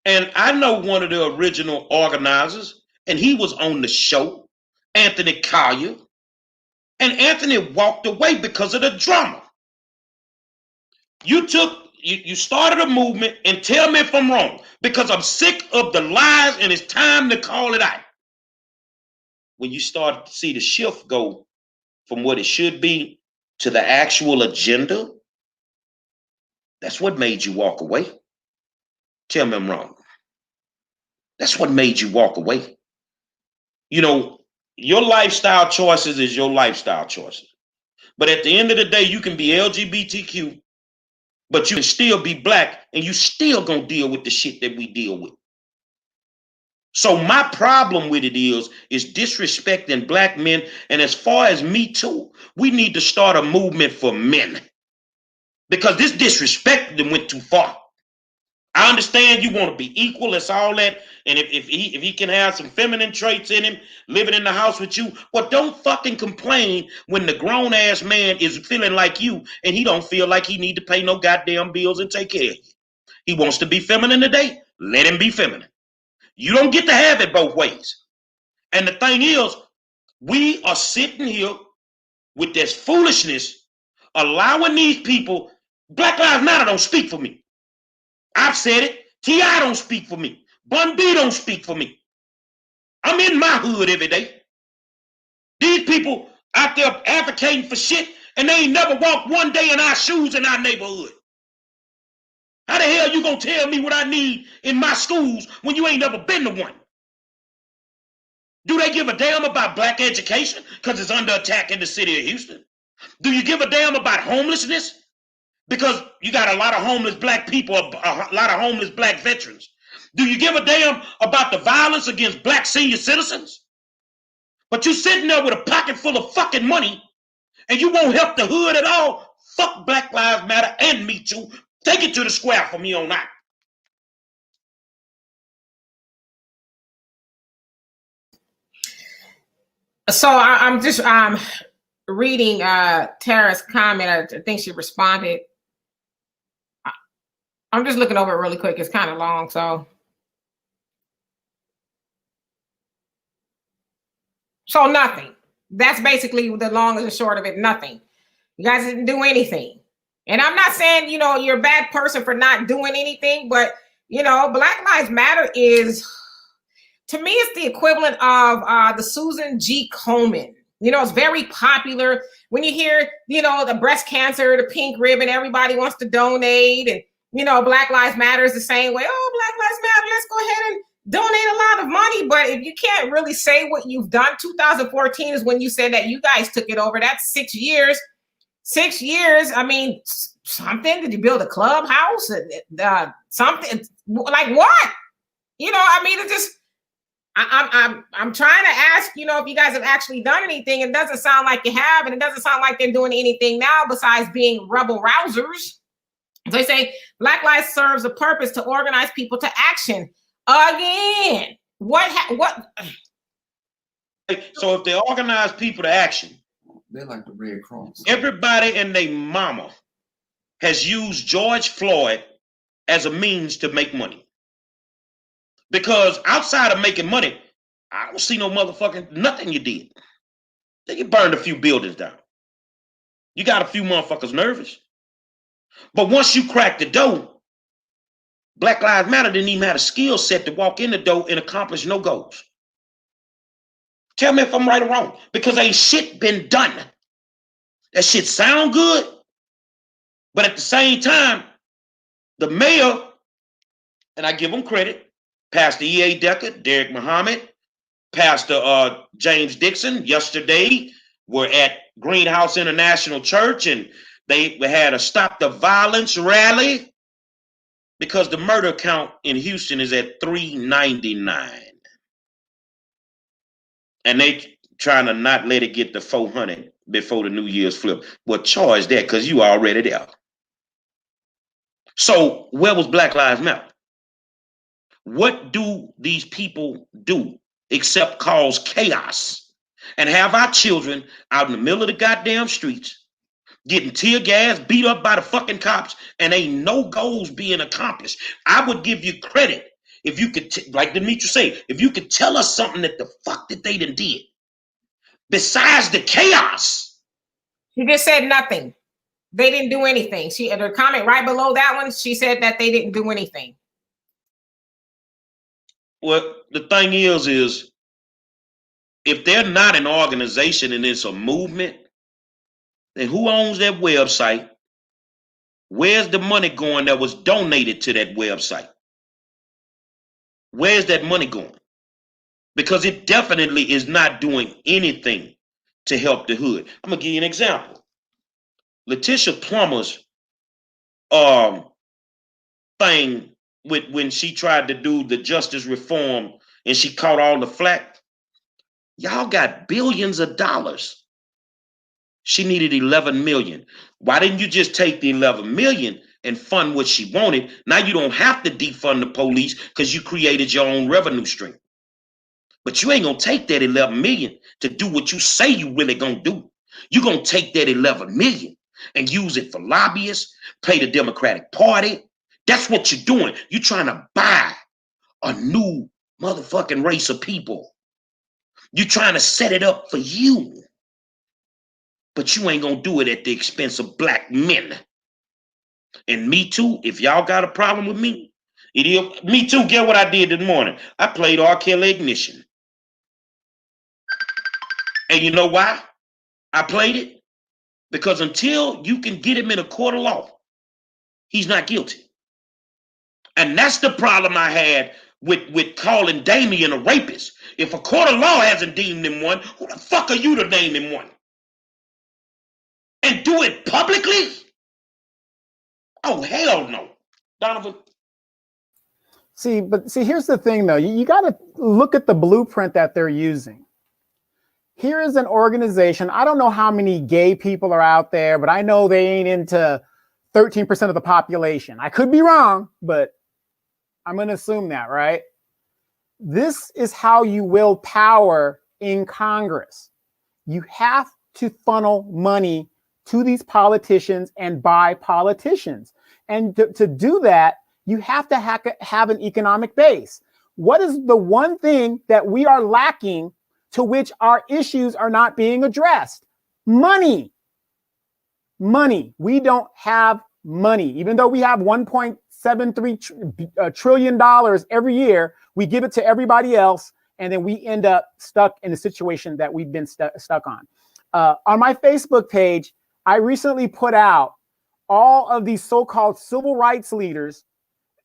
And I know one of the original organizers, and he was on the show, Anthony Collier. And Anthony walked away because of the drama. You started a movement, and tell me if I'm wrong, because I'm sick of the lies and it's time to call it out. When you start to see the shift go from what it should be to the actual agenda, that's what made you walk away. Tell me I'm wrong. That's what made you walk away. Your lifestyle choices is your lifestyle choices. But at the end of the day, you can be LGBTQ, but you can still be Black, and you still gonna deal with the shit that we deal with. So my problem with it is disrespecting Black men. And as far as Me Too, we need to start a movement for men, because this disrespect went too far. I understand you want to be equal, that's all that. And if he can have some feminine traits in him, living in the house with you, well, don't fucking complain when the grown ass man is feeling like you and he don't feel like he need to pay no goddamn bills and take care of you. He wants to be feminine today, let him be feminine. You don't get to have it both ways. And the thing is, we are sitting here with this foolishness, allowing these people. Black Lives Matter don't speak for me. I've said it. T.I. don't speak for me. Bun B don't speak for me. I'm in my hood every day. These people out there advocating for shit, and they ain't never walked one day in our shoes in our neighborhood. How the hell you gonna tell me what I need in my schools when you ain't never been to one? Do they give a damn about Black education because it's under attack in the city of Houston? Do you give a damn about homelessness? Because you got a lot of homeless Black people, a lot of homeless Black veterans. Do you give a damn about the violence against Black senior citizens? But you sitting there with a pocket full of fucking money and you won't help the hood at all? Fuck Black Lives Matter and Me Too. Take it to the square for me on that. So I'm just reading Tara's comment. I think she responded. I'm just looking over it really quick. It's kind of long, so nothing. That's basically the long and the short of it. Nothing. You guys didn't do anything. And I'm not saying, you're a bad person for not doing anything, but You know, Black Lives Matter is, to me, it's the equivalent of the Susan G. Komen. You know, it's very popular. When you hear, you know, the breast cancer, the pink ribbon, everybody wants to donate. And, you know, Black Lives Matter is the same way. Oh, Black Lives Matter, let's go ahead and donate a lot of money. But if you can't really say what you've done, 2014 is when you said that you guys took it over. That's 6 years. 6 years. I mean, something. Did you build a clubhouse? Something like what? You know, I mean, it's just, I'm trying to ask, you know, if you guys have actually done anything. It doesn't sound like you have, and it doesn't sound like they're doing anything now besides being rebel rousers. So they say Black Lives serves a purpose to organize people to action. Again, what? So if they organize people to action, they're like the Red Cross. Everybody and their mama has used George Floyd as a means to make money. Because outside of making money, I don't see no motherfucking nothing you did. You burned a few buildings down. You got a few motherfuckers nervous. But once you crack the door, Black Lives Matter didn't even have a skill set to walk in the door and accomplish no goals. Tell me if I'm right or wrong. Because ain't shit been done. That shit sound good. But at the same time, the mayor, and I give him credit, Pastor E.A. Decker, Derek Muhammad, Pastor James Dixon, yesterday were at Greenhouse International Church, and they had a Stop the Violence rally because the murder count in Houston is at 399. And they trying to not let it get to 400 before the New Year's flip. Well, charge that because you already there. So where was Black Lives Matter? What do these people do except cause chaos and have our children out in the middle of the goddamn streets getting tear gas, beat up by the fucking cops, and ain't no goals being accomplished? I would give you credit if you could, like Demetra say, if you could tell us something that the fuck that they done did besides the chaos. She just said nothing. They didn't do anything. She had her comment right below that one. She said that they didn't do anything. Well, the thing is if they're not an organization and it's a movement, then who owns that website? Where's the money going that was donated to that website? Where's that money going? Because it definitely is not doing anything to help the hood. I'm gonna give you an example. Letitia Plummer's thing with when she tried to do the justice reform and she caught all the flack. Y'all got billions of dollars. She needed 11 million. Why didn't you just take the 11 million and fund what she wanted? Now you don't have to defund the police because you created your own revenue stream. But you ain't gonna take that 11 million to do what you say you really gonna do. You're gonna take that 11 million and use it for lobbyists, pay the Democratic Party. That's what you're doing. You're trying to buy a new motherfucking race of people. You're trying to set it up for you. But you ain't gonna do it at the expense of black men. And me too, if y'all got a problem with me, me too, get what I did this morning. I played R. Kelly Ignition. And you know why I played it? Because until you can get him in a court of law, he's not guilty. And that's the problem I had with calling Damien a rapist. If a court of law hasn't deemed him one, who the fuck are you to name him one? And do it publicly? Oh, hell no. Donovan. See, here's the thing, though. You got to look at the blueprint that they're using. Here is an organization. I don't know how many gay people are out there, but I know they ain't into 13% of the population. I could be wrong, but I'm going to assume that, right? This is how you wield power in Congress. You have to funnel money to these politicians and by politicians. And to do that, you have to have an economic base. What is the one thing that we are lacking to which our issues are not being addressed? Money. Money. We don't have money. Even though we have $1.73 trillion every year, we give it to everybody else, and then we end up stuck in the situation that we've been stuck on. On my Facebook page, I recently put out all of these so-called civil rights leaders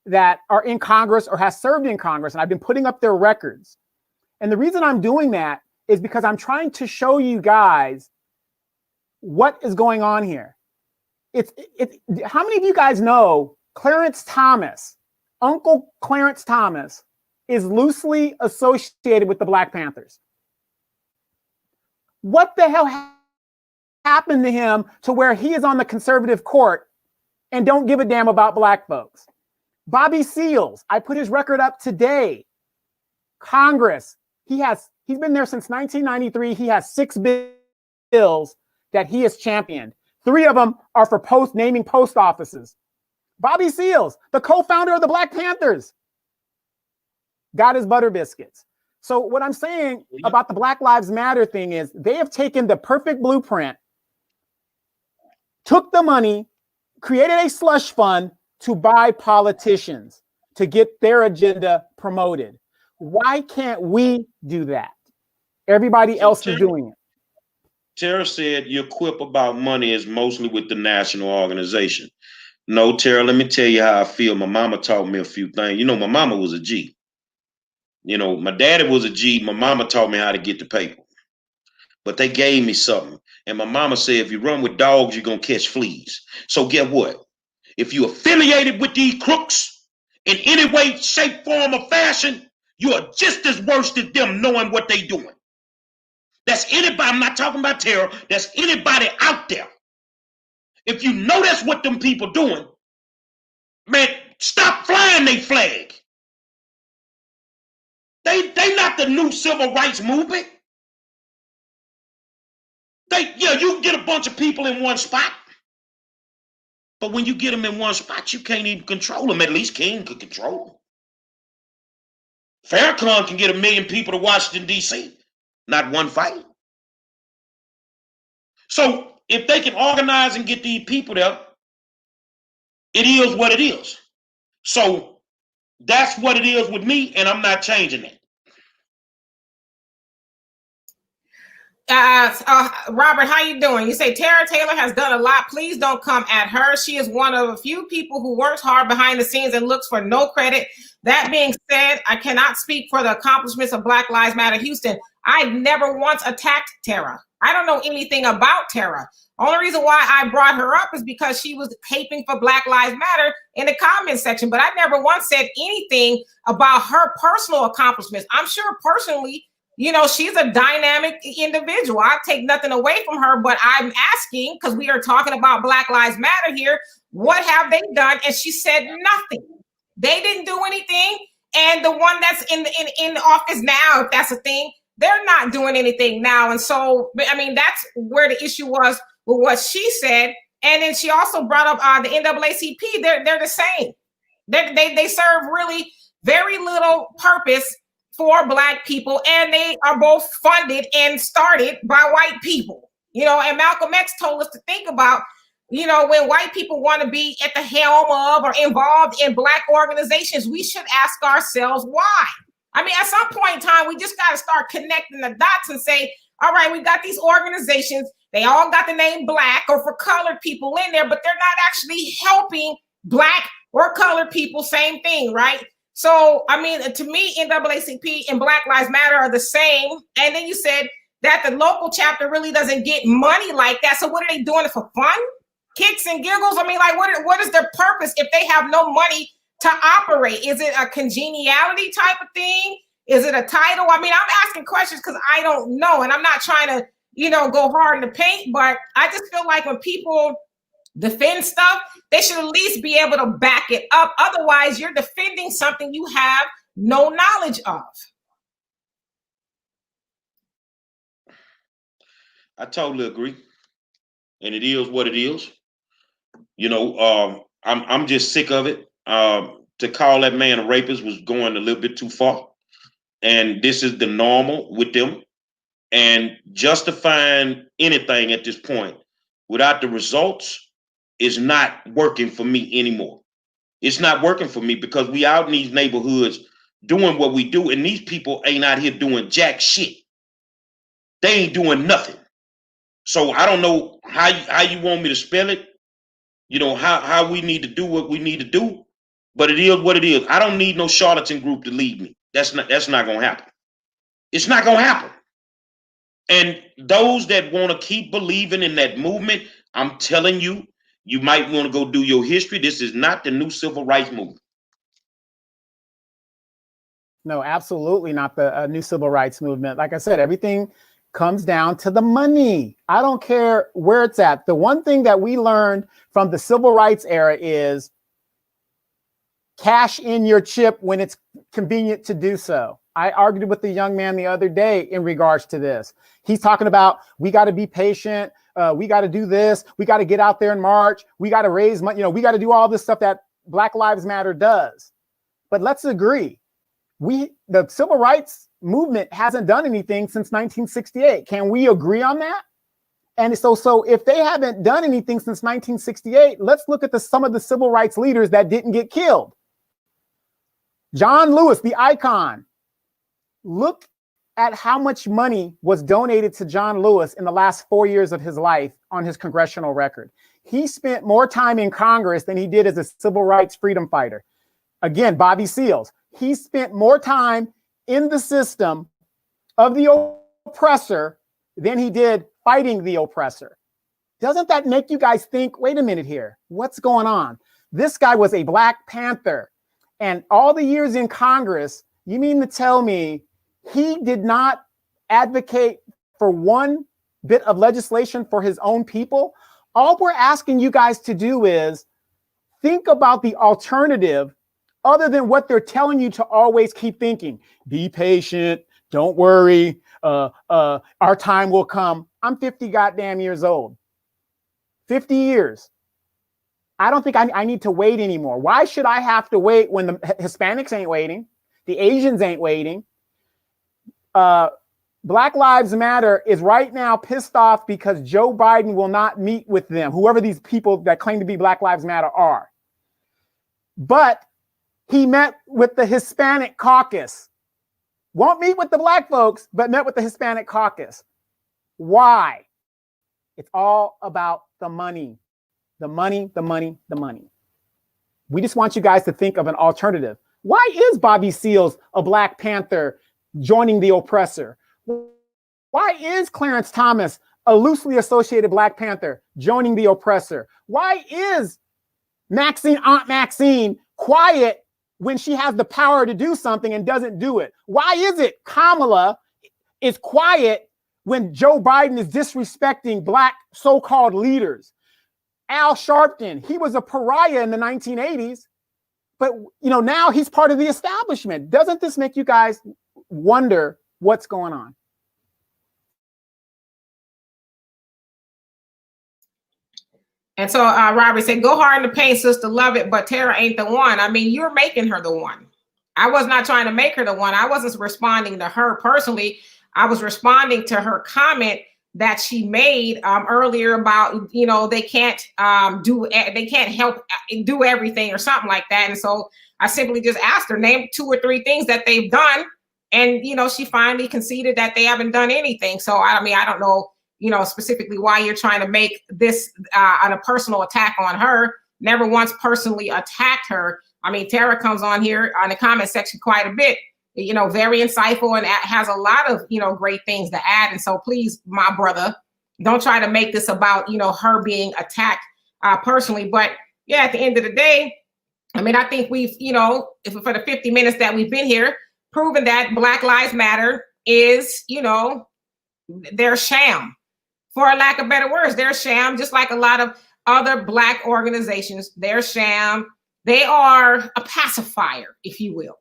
that are in Congress or has served in Congress, and I've been putting up their records. And the reason I'm doing that is because I'm trying to show you guys what is going on here. How many of you guys know Clarence Thomas, Uncle Clarence Thomas, is loosely associated with the Black Panthers? What the hell happened to him to where he is on the conservative court and don't give a damn about Black folks? Bobby Seals, I put his record up today. Congress, he's been there since 1993. He has 6 bills that he has championed. 3 of them are for naming post offices. Bobby Seals, the co-founder of the Black Panthers, got his butter biscuits. So what I'm saying about the Black Lives Matter thing is they have taken the perfect blueprint, took the money, created a slush fund to buy politicians to get their agenda promoted. Why can't we do that? Everybody else is doing it. Tara said your quip about money is mostly with the national organization. No, Tara, let me tell you how I feel. My mama taught me a few things. You know, my mama was a G. You know, my daddy was a G. My mama taught me how to get the paper. But they gave me something. And my mama said, if you run with dogs, you're going to catch fleas. So get what? If you're affiliated with these crooks in any way, shape, form, or fashion, you are just as worse as them knowing what they doing. That's anybody. I'm not talking about terror. That's anybody out there. If you know that's what them people doing, man, stop flying they flag. They not the new civil rights movement. You can get a bunch of people in one spot. But when you get them in one spot, you can't even control them. At least King could control them. Farrakhan can get 1 million people to Washington, D.C. Not one fight. So if they can organize and get these people there, it is what it is. So that's what it is with me, and I'm not changing it. Robert, how you doing? You say Tara Taylor has done a lot. Please don't come at her. She is one of a few people who works hard behind the scenes and looks for no credit. That being said, I cannot speak for the accomplishments of Black Lives Matter Houston. I've never once attacked Tara. I don't know anything about Tara. Only reason why I brought her up is because she was caping for Black Lives Matter in the comment section, but I never once said anything about her personal accomplishments. I'm sure personally, you know, she's a dynamic individual. I take nothing away from her, but I'm asking, because we are talking about Black Lives Matter here, what have they done? And she said nothing. They didn't do anything. And the one that's in office now, if that's a thing, they're not doing anything now. And so, I mean, that's where the issue was with what she said. And then she also brought up the NAACP. They're the same. They serve really very little purpose for Black people, and they are both funded and started by white people. You know, and Malcolm X told us to think about, you know, when white people want to be at the helm of or involved in Black organizations, we should ask ourselves why. I mean, at some point in time, we just got to start connecting the dots and say, all right, we got these organizations. They all got the name Black or for colored people in there, but they're not actually helping Black or colored people. Same thing, right? So, I mean, to me, NAACP and Black Lives Matter are the same. And then you said that the local chapter really doesn't get money like that. So what are they doing it for fun? Kicks and giggles? I mean, like, what is their purpose if they have no money to operate? Is it a congeniality type of thing? Is it a title? I mean, I'm asking questions because I don't know. And I'm not trying to, you know, go hard in the paint. But I just feel like when people defend stuff, they should at least be able to back it up. Otherwise, you're defending something you have no knowledge of. I totally agree. And it is what it is. You know, I'm just sick of it. To call that man a rapist was going a little bit too far. And this is the normal with them. And justifying anything at this point without the results is not working for me anymore. It's not working for me because we out in these neighborhoods doing what we do, and these people ain't out here doing jack shit. They ain't doing nothing. So I don't know how you want me to spell it, you know, how we need to do what we need to do, but it is what it is. I don't need no charlatan group to lead me. That's not gonna happen. It's not gonna happen. And those that want to keep believing in that movement, I'm telling you, you might want to go do your history. This is not the new civil rights movement. No, absolutely not the new civil rights movement. Like I said, everything comes down to the money. I don't care where it's at. The one thing that we learned from the civil rights era is cash in your chip when it's convenient to do so. I argued with a young man the other day in regards to this. He's talking about, we got to be patient. We got to do this. We got to get out there and march. We got to raise money. You know, we got to do all this stuff that Black Lives Matter does. But let's agree. The civil rights movement hasn't done anything since 1968. Can we agree on that? And so if they haven't done anything since 1968, let's look at some of the civil rights leaders that didn't get killed. John Lewis, the icon. Look at how much money was donated to John Lewis in the last 4 years of his life on his congressional record. He spent more time in Congress than he did as a civil rights freedom fighter. Again, Bobby Seals. He spent more time in the system of the oppressor than he did fighting the oppressor. Doesn't that make you guys think, wait a minute here, what's going on? This guy was a Black Panther, and all the years in Congress, you mean to tell me he did not advocate for one bit of legislation for his own people? All we're asking you guys to do is think about the alternative other than what they're telling you to always keep thinking. Be patient, don't worry, our time will come. I'm 50 goddamn years old. 50 years. I don't think I need to wait anymore. Why should I have to wait when the Hispanics ain't waiting? The Asians ain't waiting. Black Lives Matter is right now pissed off because Joe Biden will not meet with them, whoever these people that claim to be Black Lives Matter are. But he met with the Hispanic caucus. Won't meet with the Black folks, but met with the Hispanic caucus. Why? It's all about the money. The money, the money, the money. We just want you guys to think of an alternative. Why is Bobby Seals a Black Panther joining the oppressor? Why is Clarence Thomas a loosely associated Black Panther joining the oppressor? Why is Aunt Maxine, quiet when she has the power to do something and doesn't do it? Why is it Kamala is quiet when Joe Biden is disrespecting Black so-called leaders? Al Sharpton, he was a pariah in the 1980s, but now he's part of the establishment. Doesn't this make you guys wonder what's going on? And so Robert said, go hard in the paint, sister, love it, but Tara ain't the one. I mean, you're making her the one. I was not trying to make her the one. I wasn't responding to her personally. I was responding to her comment that she made earlier about, they can't help do everything or something like that. And so I simply just asked her, name 2 or 3 things that they've done. And, she finally conceded that they haven't done anything. So, I mean, I don't know, specifically why you're trying to make this on a personal attack on her. Never once personally attacked her. I mean, Tara comes on here on the comment section quite a bit, very insightful and has a lot of, great things to add. And so please, my brother, don't try to make this about, her being attacked personally. But yeah, at the end of the day, I mean, I think we've, if for the 50 minutes that we've been here, proven that Black Lives Matter is, they're sham. For lack of better words, they're sham, just like a lot of other Black organizations. They're sham. They are a pacifier, if you will.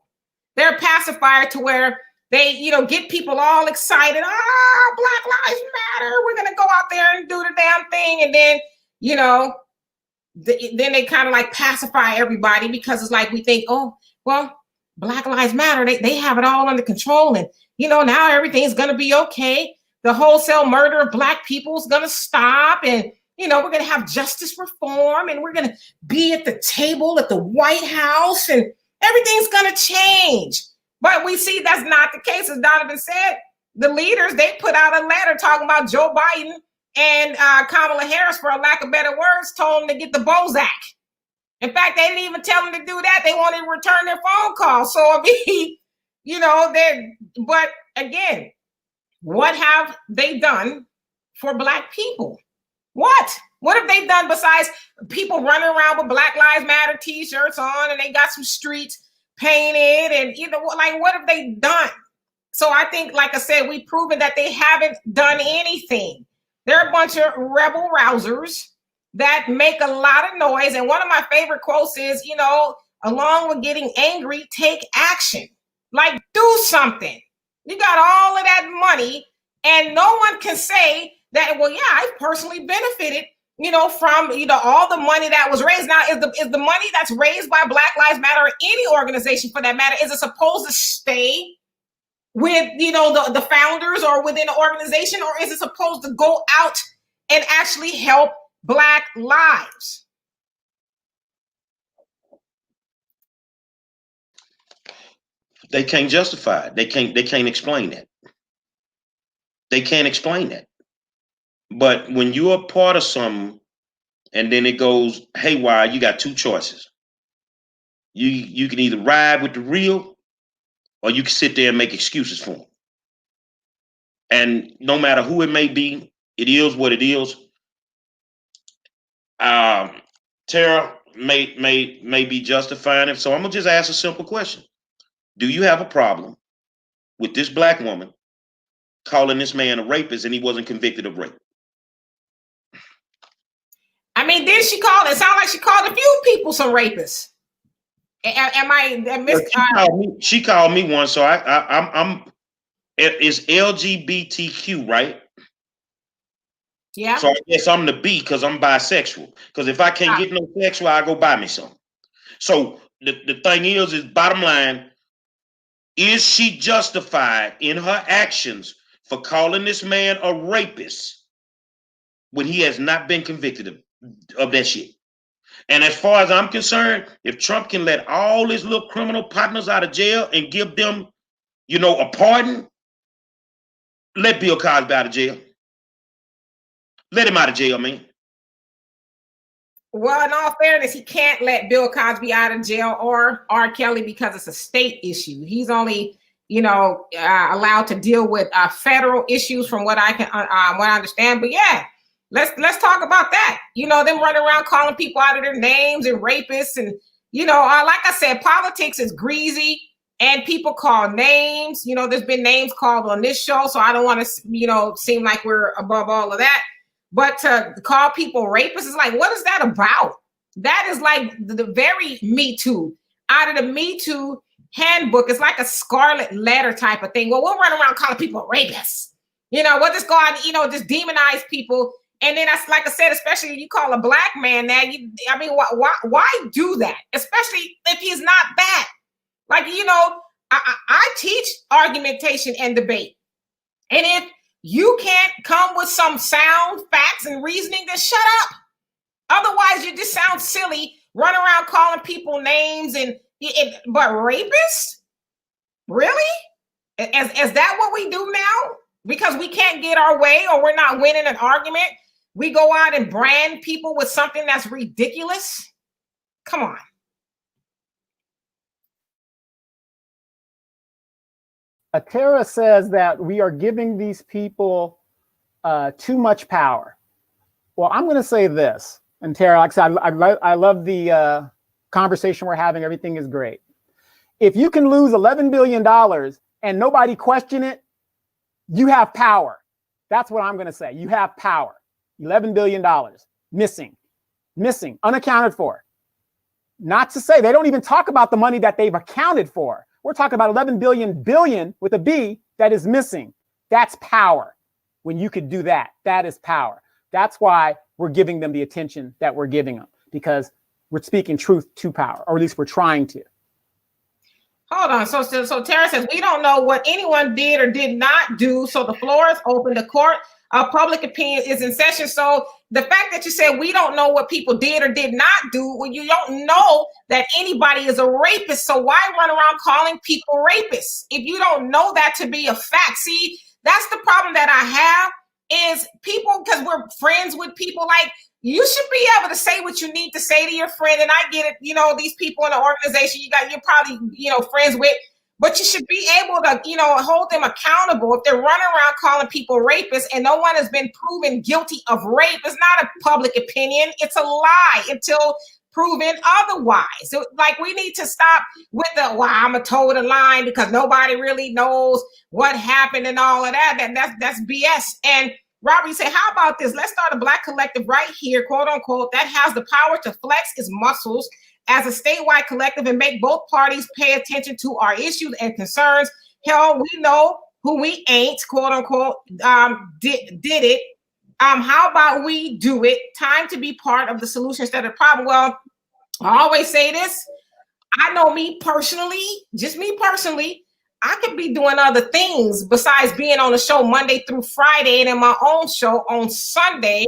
They're a pacifier to where they, get people all excited. Black Lives Matter. We're going to go out there and do the damn thing. And then, then they kind of like pacify everybody because it's like we think, oh, well, Black Lives Matter. They have it all under control. And, now everything's going to be okay. The wholesale murder of Black people is going to stop. And, we're going to have justice reform and we're going to be at the table at the White House and everything's going to change. But we see that's not the case. As Donovan said, the leaders, they put out a letter talking about Joe Biden and Kamala Harris, for a lack of better words, told them to get the Bozak. In fact, they didn't even tell them to do that. They wanted to return their phone calls. So, I mean, but again, what have they done for Black people? What have they done besides people running around with Black Lives Matter t-shirts on and they got some streets painted and, what have they done? So I think, like I said, we've proven that they haven't done anything. They're a bunch of rebel rousers that make a lot of noise. And one of my favorite quotes is, along with getting angry, take action. Like, do something. You got all of that money and no one can say that, well, yeah, I personally benefited, from, all the money that was raised. Now, is the money that's raised by Black Lives Matter or any organization for that matter, is it supposed to stay with, the founders or within the organization, or is it supposed to go out and actually help Black lives? They can't justify it. They can't explain that. They can't explain that. But when you're a part of something and then it goes haywire, you got two choices. You can either ride with the real or you can sit there and make excuses for them. And no matter who it may be, it is what it is. Tara may be justifying it. So I'm gonna just ask a simple question. Do you have a problem with this Black woman calling this man a rapist and he wasn't convicted of rape? I mean, did she call? It sounded like she called a few people some rapists. She called me one, so I'm it's LGBTQ, right? Yeah. So I guess I'm the B because I'm bisexual. Because if I can't get no sexual, I go buy me some. So the thing is bottom line, is she justified in her actions for calling this man a rapist when he has not been convicted of that shit? And as far as I'm concerned, if Trump can let all his little criminal partners out of jail and give them, a pardon, let Bill Cosby out of jail. Let him out of jail, man. Well, in all fairness, he can't let Bill Cosby out of jail or R. Kelly because it's a state issue. He's only, allowed to deal with federal issues, from what I can, what I understand. But yeah, let's talk about that. Them running around calling people out of their names and rapists, and like I said, politics is greasy, and people call names. There's been names called on this show, so I don't want to, seem like we're above all of that. But to call people rapists is like, what is that about? That is like the very Me Too. Out of the Me Too handbook, it's like a scarlet letter type of thing. Well, we'll run around calling people rapists. We'll just go out and, just demonize people. And then that's, like I said, especially if you call a Black man that, why do that? Especially if he's not that. Like, I teach argumentation and debate. And if you can't come with some sound facts and reasoning, then shut up. Otherwise, you just sound silly, run around calling people names but rapists? Really? Is that what we do now? Because we can't get our way or we're not winning an argument, we go out and brand people with something that's ridiculous? Come on. Atera says that we are giving these people too much power. Well, I'm going to say this, and Tara, like I said, I love the conversation we're having. Everything is great. If you can lose $11 billion and nobody question it, you have power. That's what I'm going to say. You have power. $11 billion missing, unaccounted for. Not to say they don't even talk about the money that they've accounted for. We're talking about 11 billion with a B that is missing. That's power. When you could do that, that is power. That's why we're giving them the attention that we're giving them, because we're speaking truth to power, or at least we're trying to. Hold on. So Tara says, we don't know what anyone did or did not do. So the floor is open. The court public opinion is in session. So the fact that you said we don't know what people did or did not do, well, you don't know that anybody is a rapist. So why run around calling people rapists if you don't know that to be a fact? See, that's the problem that I have is people, because we're friends with people, like, you should be able to say what you need to say to your friend. And I get it, you know, these people in the organization you're probably, you know, friends with, but you should be able to, you know, hold them accountable. If they're running around calling people rapists and no one has been proven guilty of rape, it's not a public opinion. It's a lie until proven otherwise. So, like, we need to stop with the, well, I'm a toe the line because nobody really knows what happened and all of that. That's BS. And Robert, you say, how about this? Let's start a Black collective right here, quote unquote, that has the power to flex its muscles as a statewide collective and make both parties pay attention to our issues and concerns. Hell, we know who we ain't, quote unquote, did it. How about we do it? Time to be part of the solution instead of the problem. Well, I always say this. I know me personally, just me personally, I could be doing other things besides being on the show Monday through Friday and in my own show on Sunday,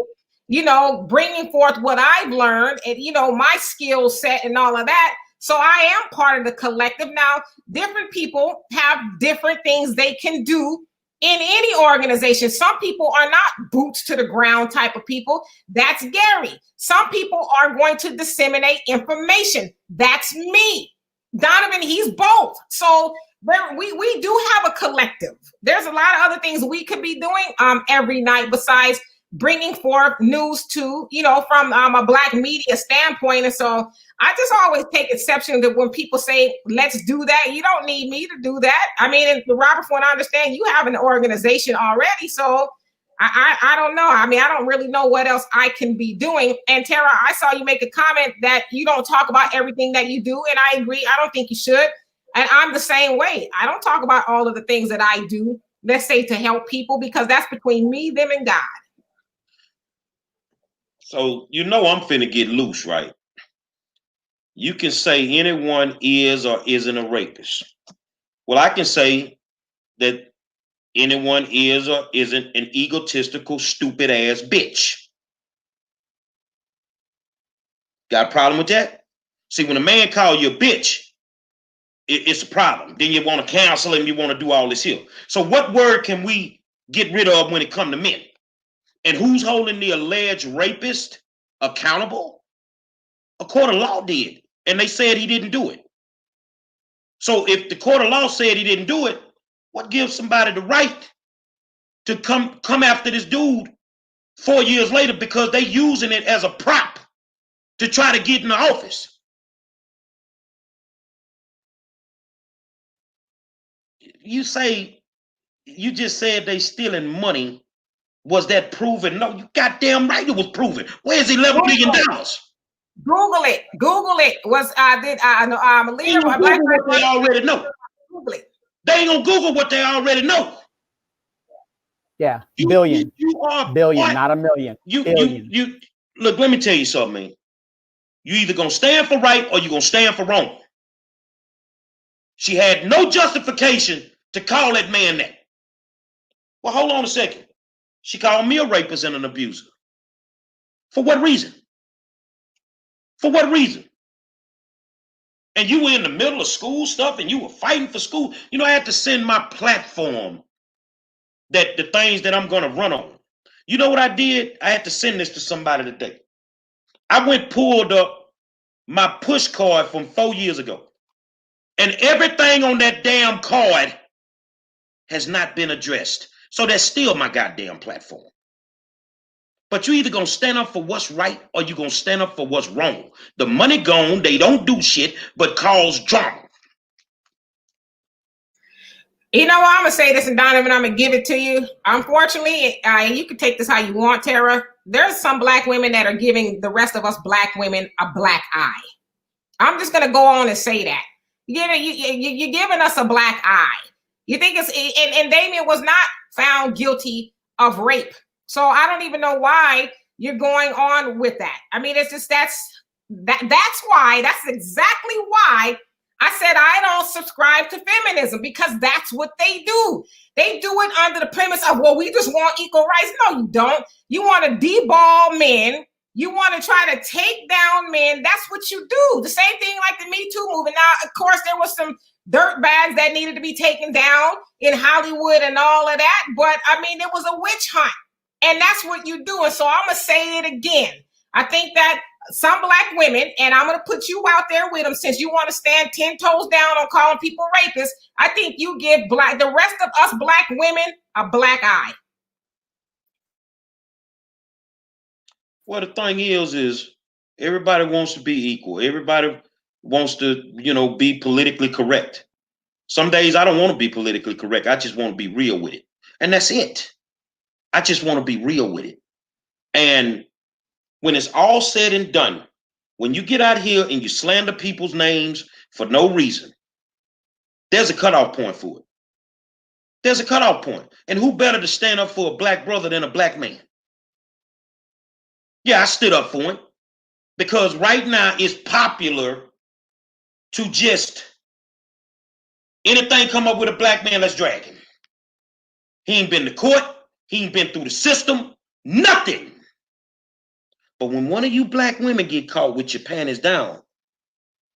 you know, bringing forth what I've learned and, you know, my skill set and all of that. So I am part of the collective. Now, different people have different things they can do in any organization. Some people are not boots to the ground type of people. That's Gary. Some people are going to disseminate information. That's me. Donovan, he's both. So we do have a collective. There's a lot of other things we could be doing every night besides bringing forth news to, you know, from a Black media standpoint. And so I just always take exception that when people say, let's do that, you don't need me to do that. I mean, and Robert, from what I understand, you have an organization already. So I don't know. I mean, I don't really know what else I can be doing. And Tara, I saw you make a comment that you don't talk about everything that you do. And I agree. I don't think you should. And I'm the same way. I don't talk about all of the things that I do, let's say, to help people, because that's between me, them, and God. So, you know, I'm finna get loose, right? You can say anyone is or isn't a rapist. Well, I can say that anyone is or isn't an egotistical, stupid ass bitch. Got a problem with that? See, when a man call you a bitch, it's a problem. Then you want to cancel him, you want to do all this here. So what word can we get rid of when it comes to men? And who's holding the alleged rapist accountable? A court of law did, and they said he didn't do it. So if the court of law said he didn't do it, what gives somebody the right to come after this dude 4 years later because they using it as a prop to try to get in the office? You say, you just said they stealing money. Was that proven? No, you goddamn right it was proven. Where's $11 million? Google it. Google it. Was a leader of Black what they already know. Google it. They ain't gonna Google what they already know. Yeah, billion. You are billion, what? Not a million. You look. Let me tell you something, man. You either gonna stand for right or you gonna stand for wrong. She had no justification to call that man that. Well, hold on a second. She called me a rapist and an abuser. For what reason? For what reason? And you were in the middle of school stuff and you were fighting for school. You know, I had to send my platform, that the things that I'm going to run on. You know what I did? I had to send this to somebody today. I went pulled up my push card from 4 years ago. And everything on that damn card has not been addressed. So that's still my goddamn platform. But you either gonna stand up for what's right or you gonna stand up for what's wrong. The money gone, they don't do shit but cause drama. You know what? I'm gonna say this, and Donovan, I'm gonna give it to you. Unfortunately, and you can take this how you want, Tara. There's some Black women that are giving the rest of us Black women a black eye. I'm just gonna go on and say that. You're giving us a black eye. You think it's and Damien was not found guilty of rape. So I don't even know why you're going on with that. I mean, it's just that's exactly why I said, I don't subscribe to feminism because that's what they do. They do it under the premise of, well, we just want equal rights. No, you don't. You want to deball men. You want to try to take down men. That's what you do. The same thing like the Me Too movement. Now, of course, there was some dirt bags that needed to be taken down in Hollywood and all of that. But I mean, it was a witch hunt. And that's what you do. And so I'm going to say it again. I think that some black women, and I'm going to put you out there with them since you want to stand 10 toes down on calling people rapists. I think you give the rest of us black women a black eye. Well, the thing is everybody wants to be equal. Everybody wants to, be politically correct. Some days I don't want to be politically correct. I just want to be real with it. And that's it. I just want to be real with it. And when it's all said and done, when you get out here and you slander people's names for no reason, there's a cutoff point for it. There's a cutoff point. And who better to stand up for a black brother than a black man? Yeah, I stood up for him because right now it's popular to just anything come up with a black man, let's drag him. He ain't been to court. He ain't been through the system. Nothing. But when one of you black women get caught with your panties down,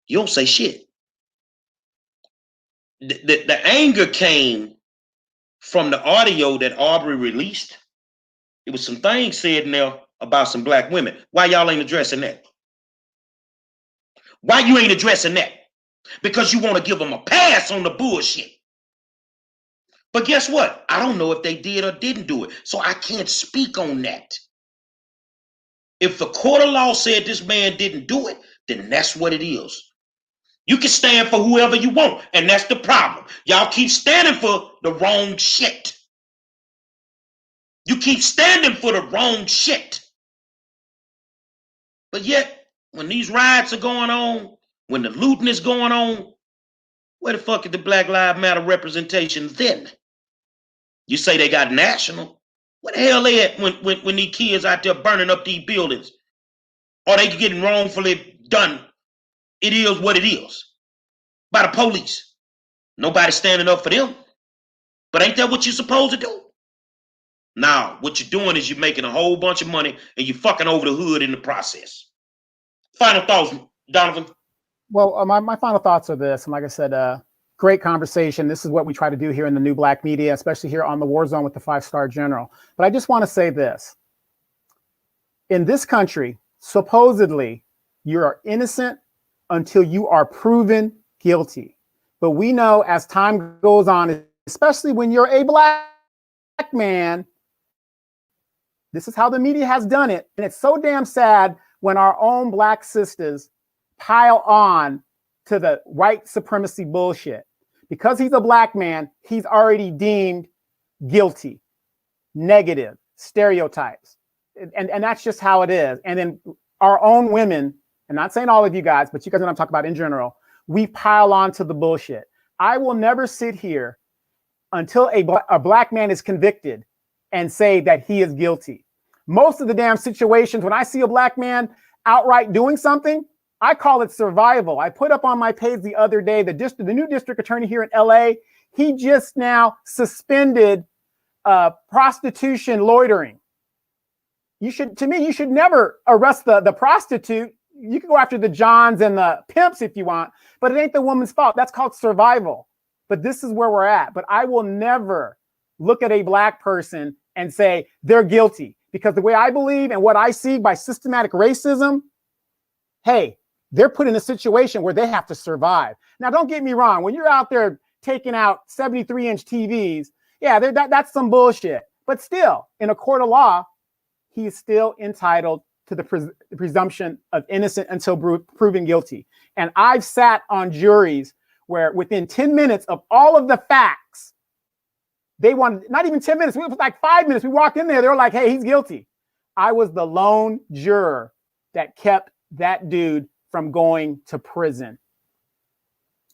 you don't say shit. The anger came from the audio that Aubrey released. It was some things said in there about some black women. Why y'all ain't addressing that? Why you ain't addressing that? Because you want to give them a pass on the bullshit. But guess what? I don't know if they did or didn't do it. So I can't speak on that. If the court of law said this man didn't do it, then that's what it is. You can stand for whoever you want, and that's the problem. Y'all keep standing for the wrong shit. You keep standing for the wrong shit. But yet, when these riots are going on, when the looting is going on, where the fuck is the Black Lives Matter representation then? You say they got national. Where the hell they at when these kids out there burning up these buildings? Or they getting wrongfully done? It is what it is. By the police. Nobody standing up for them. But ain't that what you're supposed to do? Now, what you're doing is you're making a whole bunch of money and you're fucking over the hood in the process. Final thoughts, Donovan? Well, my final thoughts are this. And like I said, great conversation. This is what we try to do here in the New Black Media, especially here on the War Zone with the 5-Star General. But I just want to say this. In this country, supposedly, you are innocent until you are proven guilty. But we know as time goes on, especially when you're a black man, this is how the media has done it. And it's so damn sad when our own black sisters pile on to the white supremacy bullshit. Because he's a black man, he's already deemed guilty, negative, stereotypes. And that's just how it is. And then our own women, I'm not saying all of you guys, but you guys know what I'm talking about in general, we pile on to the bullshit. I will never sit here until a black man is convicted and say that he is guilty. Most of the damn situations when I see a black man outright doing something, I call it survival. I put up on my page the other day, the new district attorney here in LA, he just now suspended prostitution loitering. You should never arrest the prostitute. You can go after the Johns and the pimps if you want, but it ain't the woman's fault. That's called survival. But this is where we're at. But I will never look at a black person and say they're guilty, because the way I believe and what I see by systematic racism, hey, they're put in a situation where they have to survive. Now, don't get me wrong. When you're out there taking out 73-inch TVs, yeah, that's some bullshit. But still, in a court of law, he is still entitled to the presumption of innocent until proven guilty. And I've sat on juries where within 10 minutes of all of the facts, they wanted, not even 10 minutes, it was like 5 minutes. We walked in there, they were like, hey, he's guilty. I was the lone juror that kept that dude from going to prison.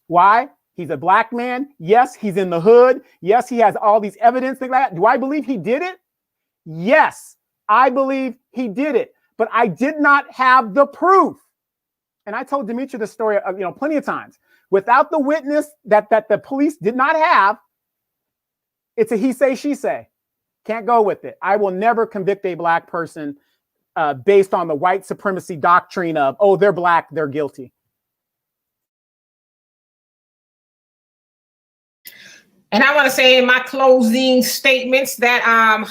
Why? He's a black man. Yes, he's in the hood. Yes, he has all these evidence, things like that. Do I believe he did it? Yes, I believe he did it, but I did not have the proof. And I told Demetria this story, plenty of times. without the witness that the police did not have, it's a he say, she say. Can't go with it. I will never convict a black person based on the white supremacy doctrine of, oh, they're black, they're guilty. And I want to say in my closing statements that,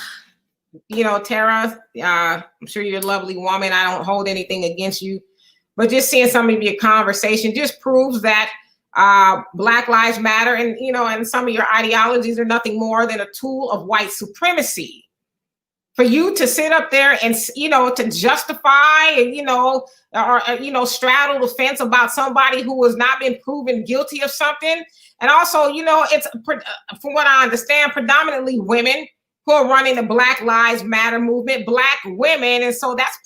you know, Tara, I'm sure you're a lovely woman. I don't hold anything against you, but just seeing some of your conversation just proves that Black Lives Matter and, you know, and some of your ideologies are nothing more than a tool of white supremacy. For you to sit up there and, you know, to justify and, you know, or, you know, straddle the fence about somebody who has not been proven guilty of something. And also, you know, it's, from what I understand, predominantly women who are running the Black Lives Matter movement, Black women. And so that's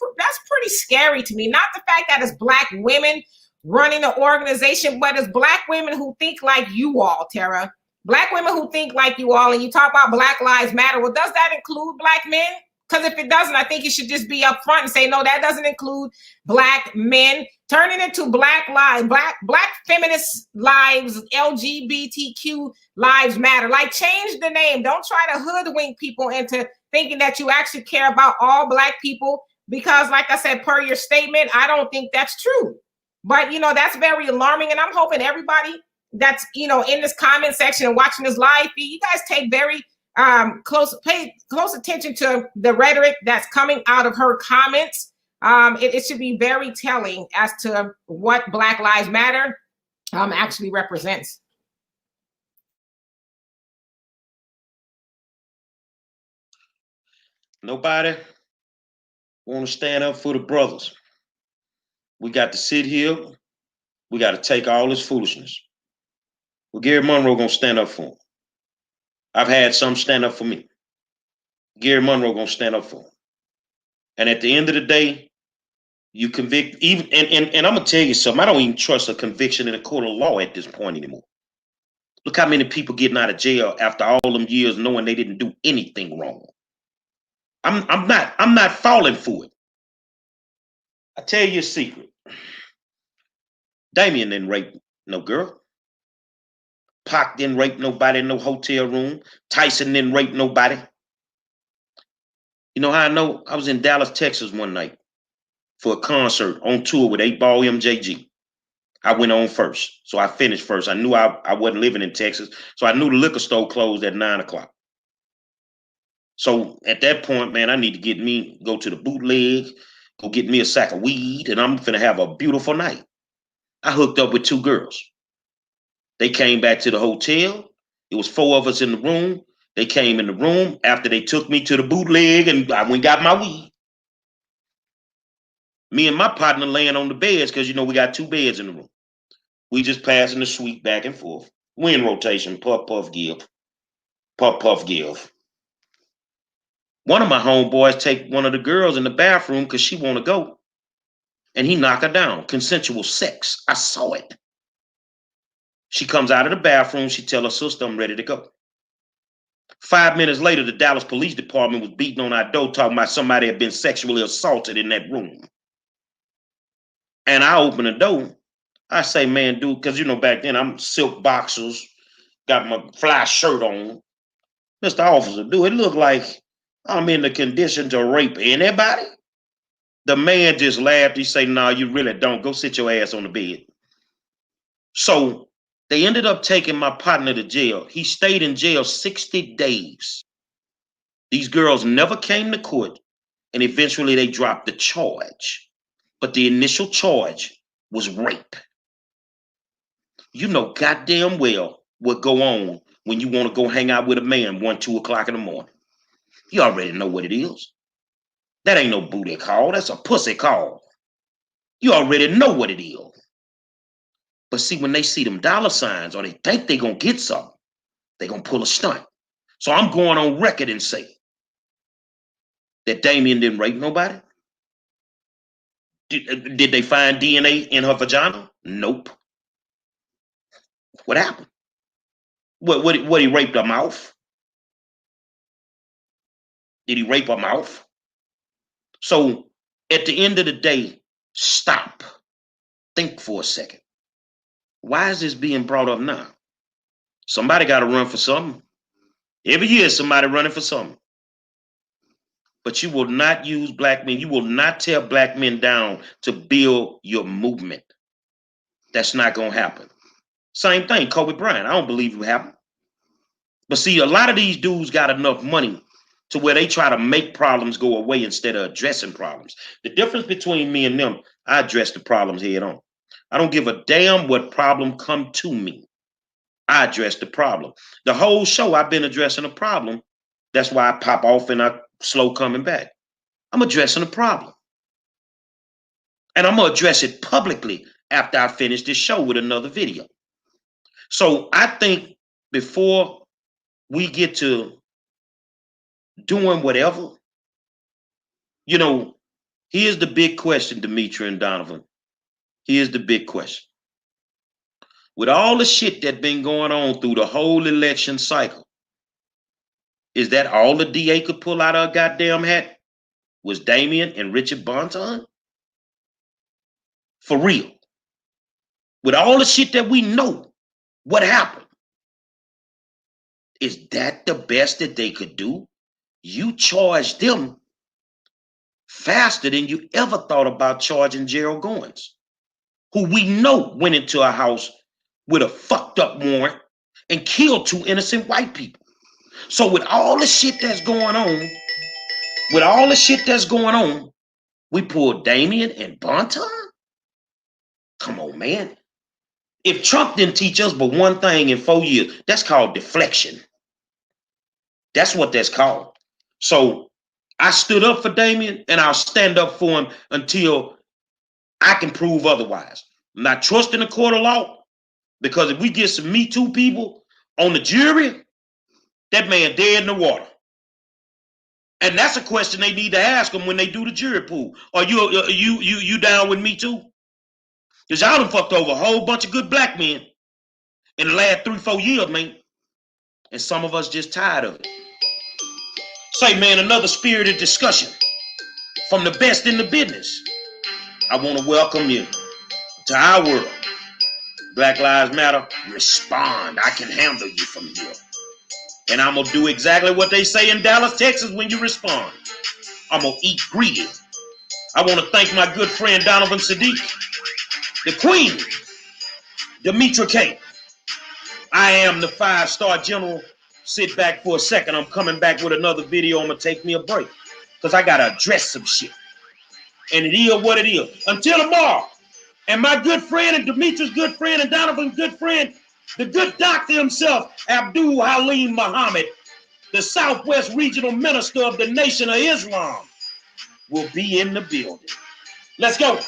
pretty scary to me. Not the fact that it's Black women running the organization, but it's Black women who think like you all, Tara. Black women who think like you all, and you talk about Black Lives Matter. Well, does that include Black men? Because if it doesn't, I think you should just be upfront and say, no, that doesn't include Black men. Turn it into Black lives, Black feminist lives, LGBTQ lives matter. Like, change the name. Don't try to hoodwink people into thinking that you actually care about all Black people. Because, like I said, per your statement, I don't think that's true. But, you know, that's very alarming. And I'm hoping everybody that's, you know, in this comment section and watching this live feed, you guys take very pay close attention to the rhetoric that's coming out of her comments. It should be very telling as to what Black Lives Matter actually represents. Nobody want to stand up for the brothers. We got to sit here. We got to take all this foolishness. Well, Gary Monroe gonna stand up for him. I've had some stand up for me. Gary Monroe gonna stand up for him. And at the end of the day, you convict even and I'm gonna tell you something. I don't even trust a conviction in a court of law at this point anymore. Look how many people getting out of jail after all them years knowing they didn't do anything wrong. I'm not falling for it. I tell you a secret. Damien didn't rape no girl. Pac didn't rape nobody in no hotel room. Tyson didn't rape nobody. You know how I know? I was in Dallas, Texas one night for a concert on tour with 8-Ball MJG. I went on first, so I finished first. I knew I wasn't living in Texas, so I knew the liquor store closed at 9 o'clock. So at that point, man, I need to go to the bootleg, go get me a sack of weed, and I'm finna have a beautiful night. I hooked up with 2 girls. They came back to the hotel. It was 4 of us in the room. They came in the room after they took me to the bootleg, and I went and got my weed. Me and my partner laying on the beds because, you know, we got 2 beds in the room. We just passing the sweet back and forth. We in rotation, puff, puff, give. Puff, puff, give. One of my homeboys take one of the girls in the bathroom because she want to go. And he knock her down. Consensual sex. I saw it. She comes out of the bathroom. She tell her sister, I'm ready to go. 5 minutes later, the Dallas Police Department was beating on our door talking about somebody had been sexually assaulted in that room. And I open the door. I say, man, dude, because, you know, back then I'm silk boxers, got my fly shirt on. Mr. Officer, dude, it looked like I'm in the condition to rape anybody. The man just laughed. He said, no, you really don't. Go sit your ass on the bed. So they ended up taking my partner to jail. He stayed in jail 60 days. These girls never came to court, and eventually they dropped the charge. But the initial charge was rape. You know goddamn well what go on when you want to go hang out with a man 1, 2 o'clock in the morning. You already know what it is. That ain't no booty call. That's a pussy call. You already know what it is. But see, when they see them dollar signs or they think they're going to get something, they're going to pull a stunt. So I'm going on record and say that Damien didn't rape nobody. Did they find DNA in her vagina? Nope. What happened? What he raped her mouth? Did he rape her mouth? So at the end of the day, stop. Think for a second. Why is this being brought up now? Somebody got to run for something. Every year, somebody running for something. But you will not use black men. You will not tear black men down to build your movement. That's not going to happen. Same thing, Kobe Bryant. I don't believe it happened. But see, a lot of these dudes got enough money to where they try to make problems go away instead of addressing problems. The difference between me and them, I address the problems head on. I don't give a damn what problem come to me. I address the problem. The whole show, I've been addressing a problem. That's why I pop off and I slow coming back. I'm addressing a problem. And I'm going to address it publicly after I finish this show with another video. So I think before we get to doing whatever, you know, here's the big question, Demetri and Donovan. Here's the big question. With all the shit that's been going on through the whole election cycle, is that all the DA could pull out of a goddamn hat? Was Damian and Richard Bonton? For real. With all the shit that we know, what happened? Is that the best that they could do? You charged them faster than you ever thought about charging Gerald Goins, who we know went into a house with a fucked up warrant and killed 2 innocent white people. So with all the shit that's going on, we pulled Damian and Bonton? Come on, man. If Trump didn't teach us but one thing in 4 years, that's called deflection. That's what that's called. So I stood up for Damian, and I'll stand up for him until I can prove otherwise. I'm not trusting the court of law, because if we get some Me Too people on the jury, that man dead in the water. And that's a question they need to ask them when they do the jury pool. Are you down with Me Too? Because y'all done fucked over a whole bunch of good black men in the last 3-4 years, man. And some of us just tired of it. Say, man, another spirited discussion from the best in the business. I want to welcome you to our world. Black Lives Matter, respond. I can handle you from here. And I'm going to do exactly what they say in Dallas, Texas when you respond. I'm going to eat greedy. I want to thank my good friend Donovan Sadiq, the Queen, Demetri K. I am the 5-star general. Sit back for a second. I'm coming back with another video. I'm going to take me a break because I got to address some shit. And it is what it is. Until tomorrow. And my good friend and Demetri's good friend and Donovan's good friend, the good doctor himself, Abdul Halim Muhammad, the Southwest Regional Minister of the Nation of Islam, will be in the building. Let's go.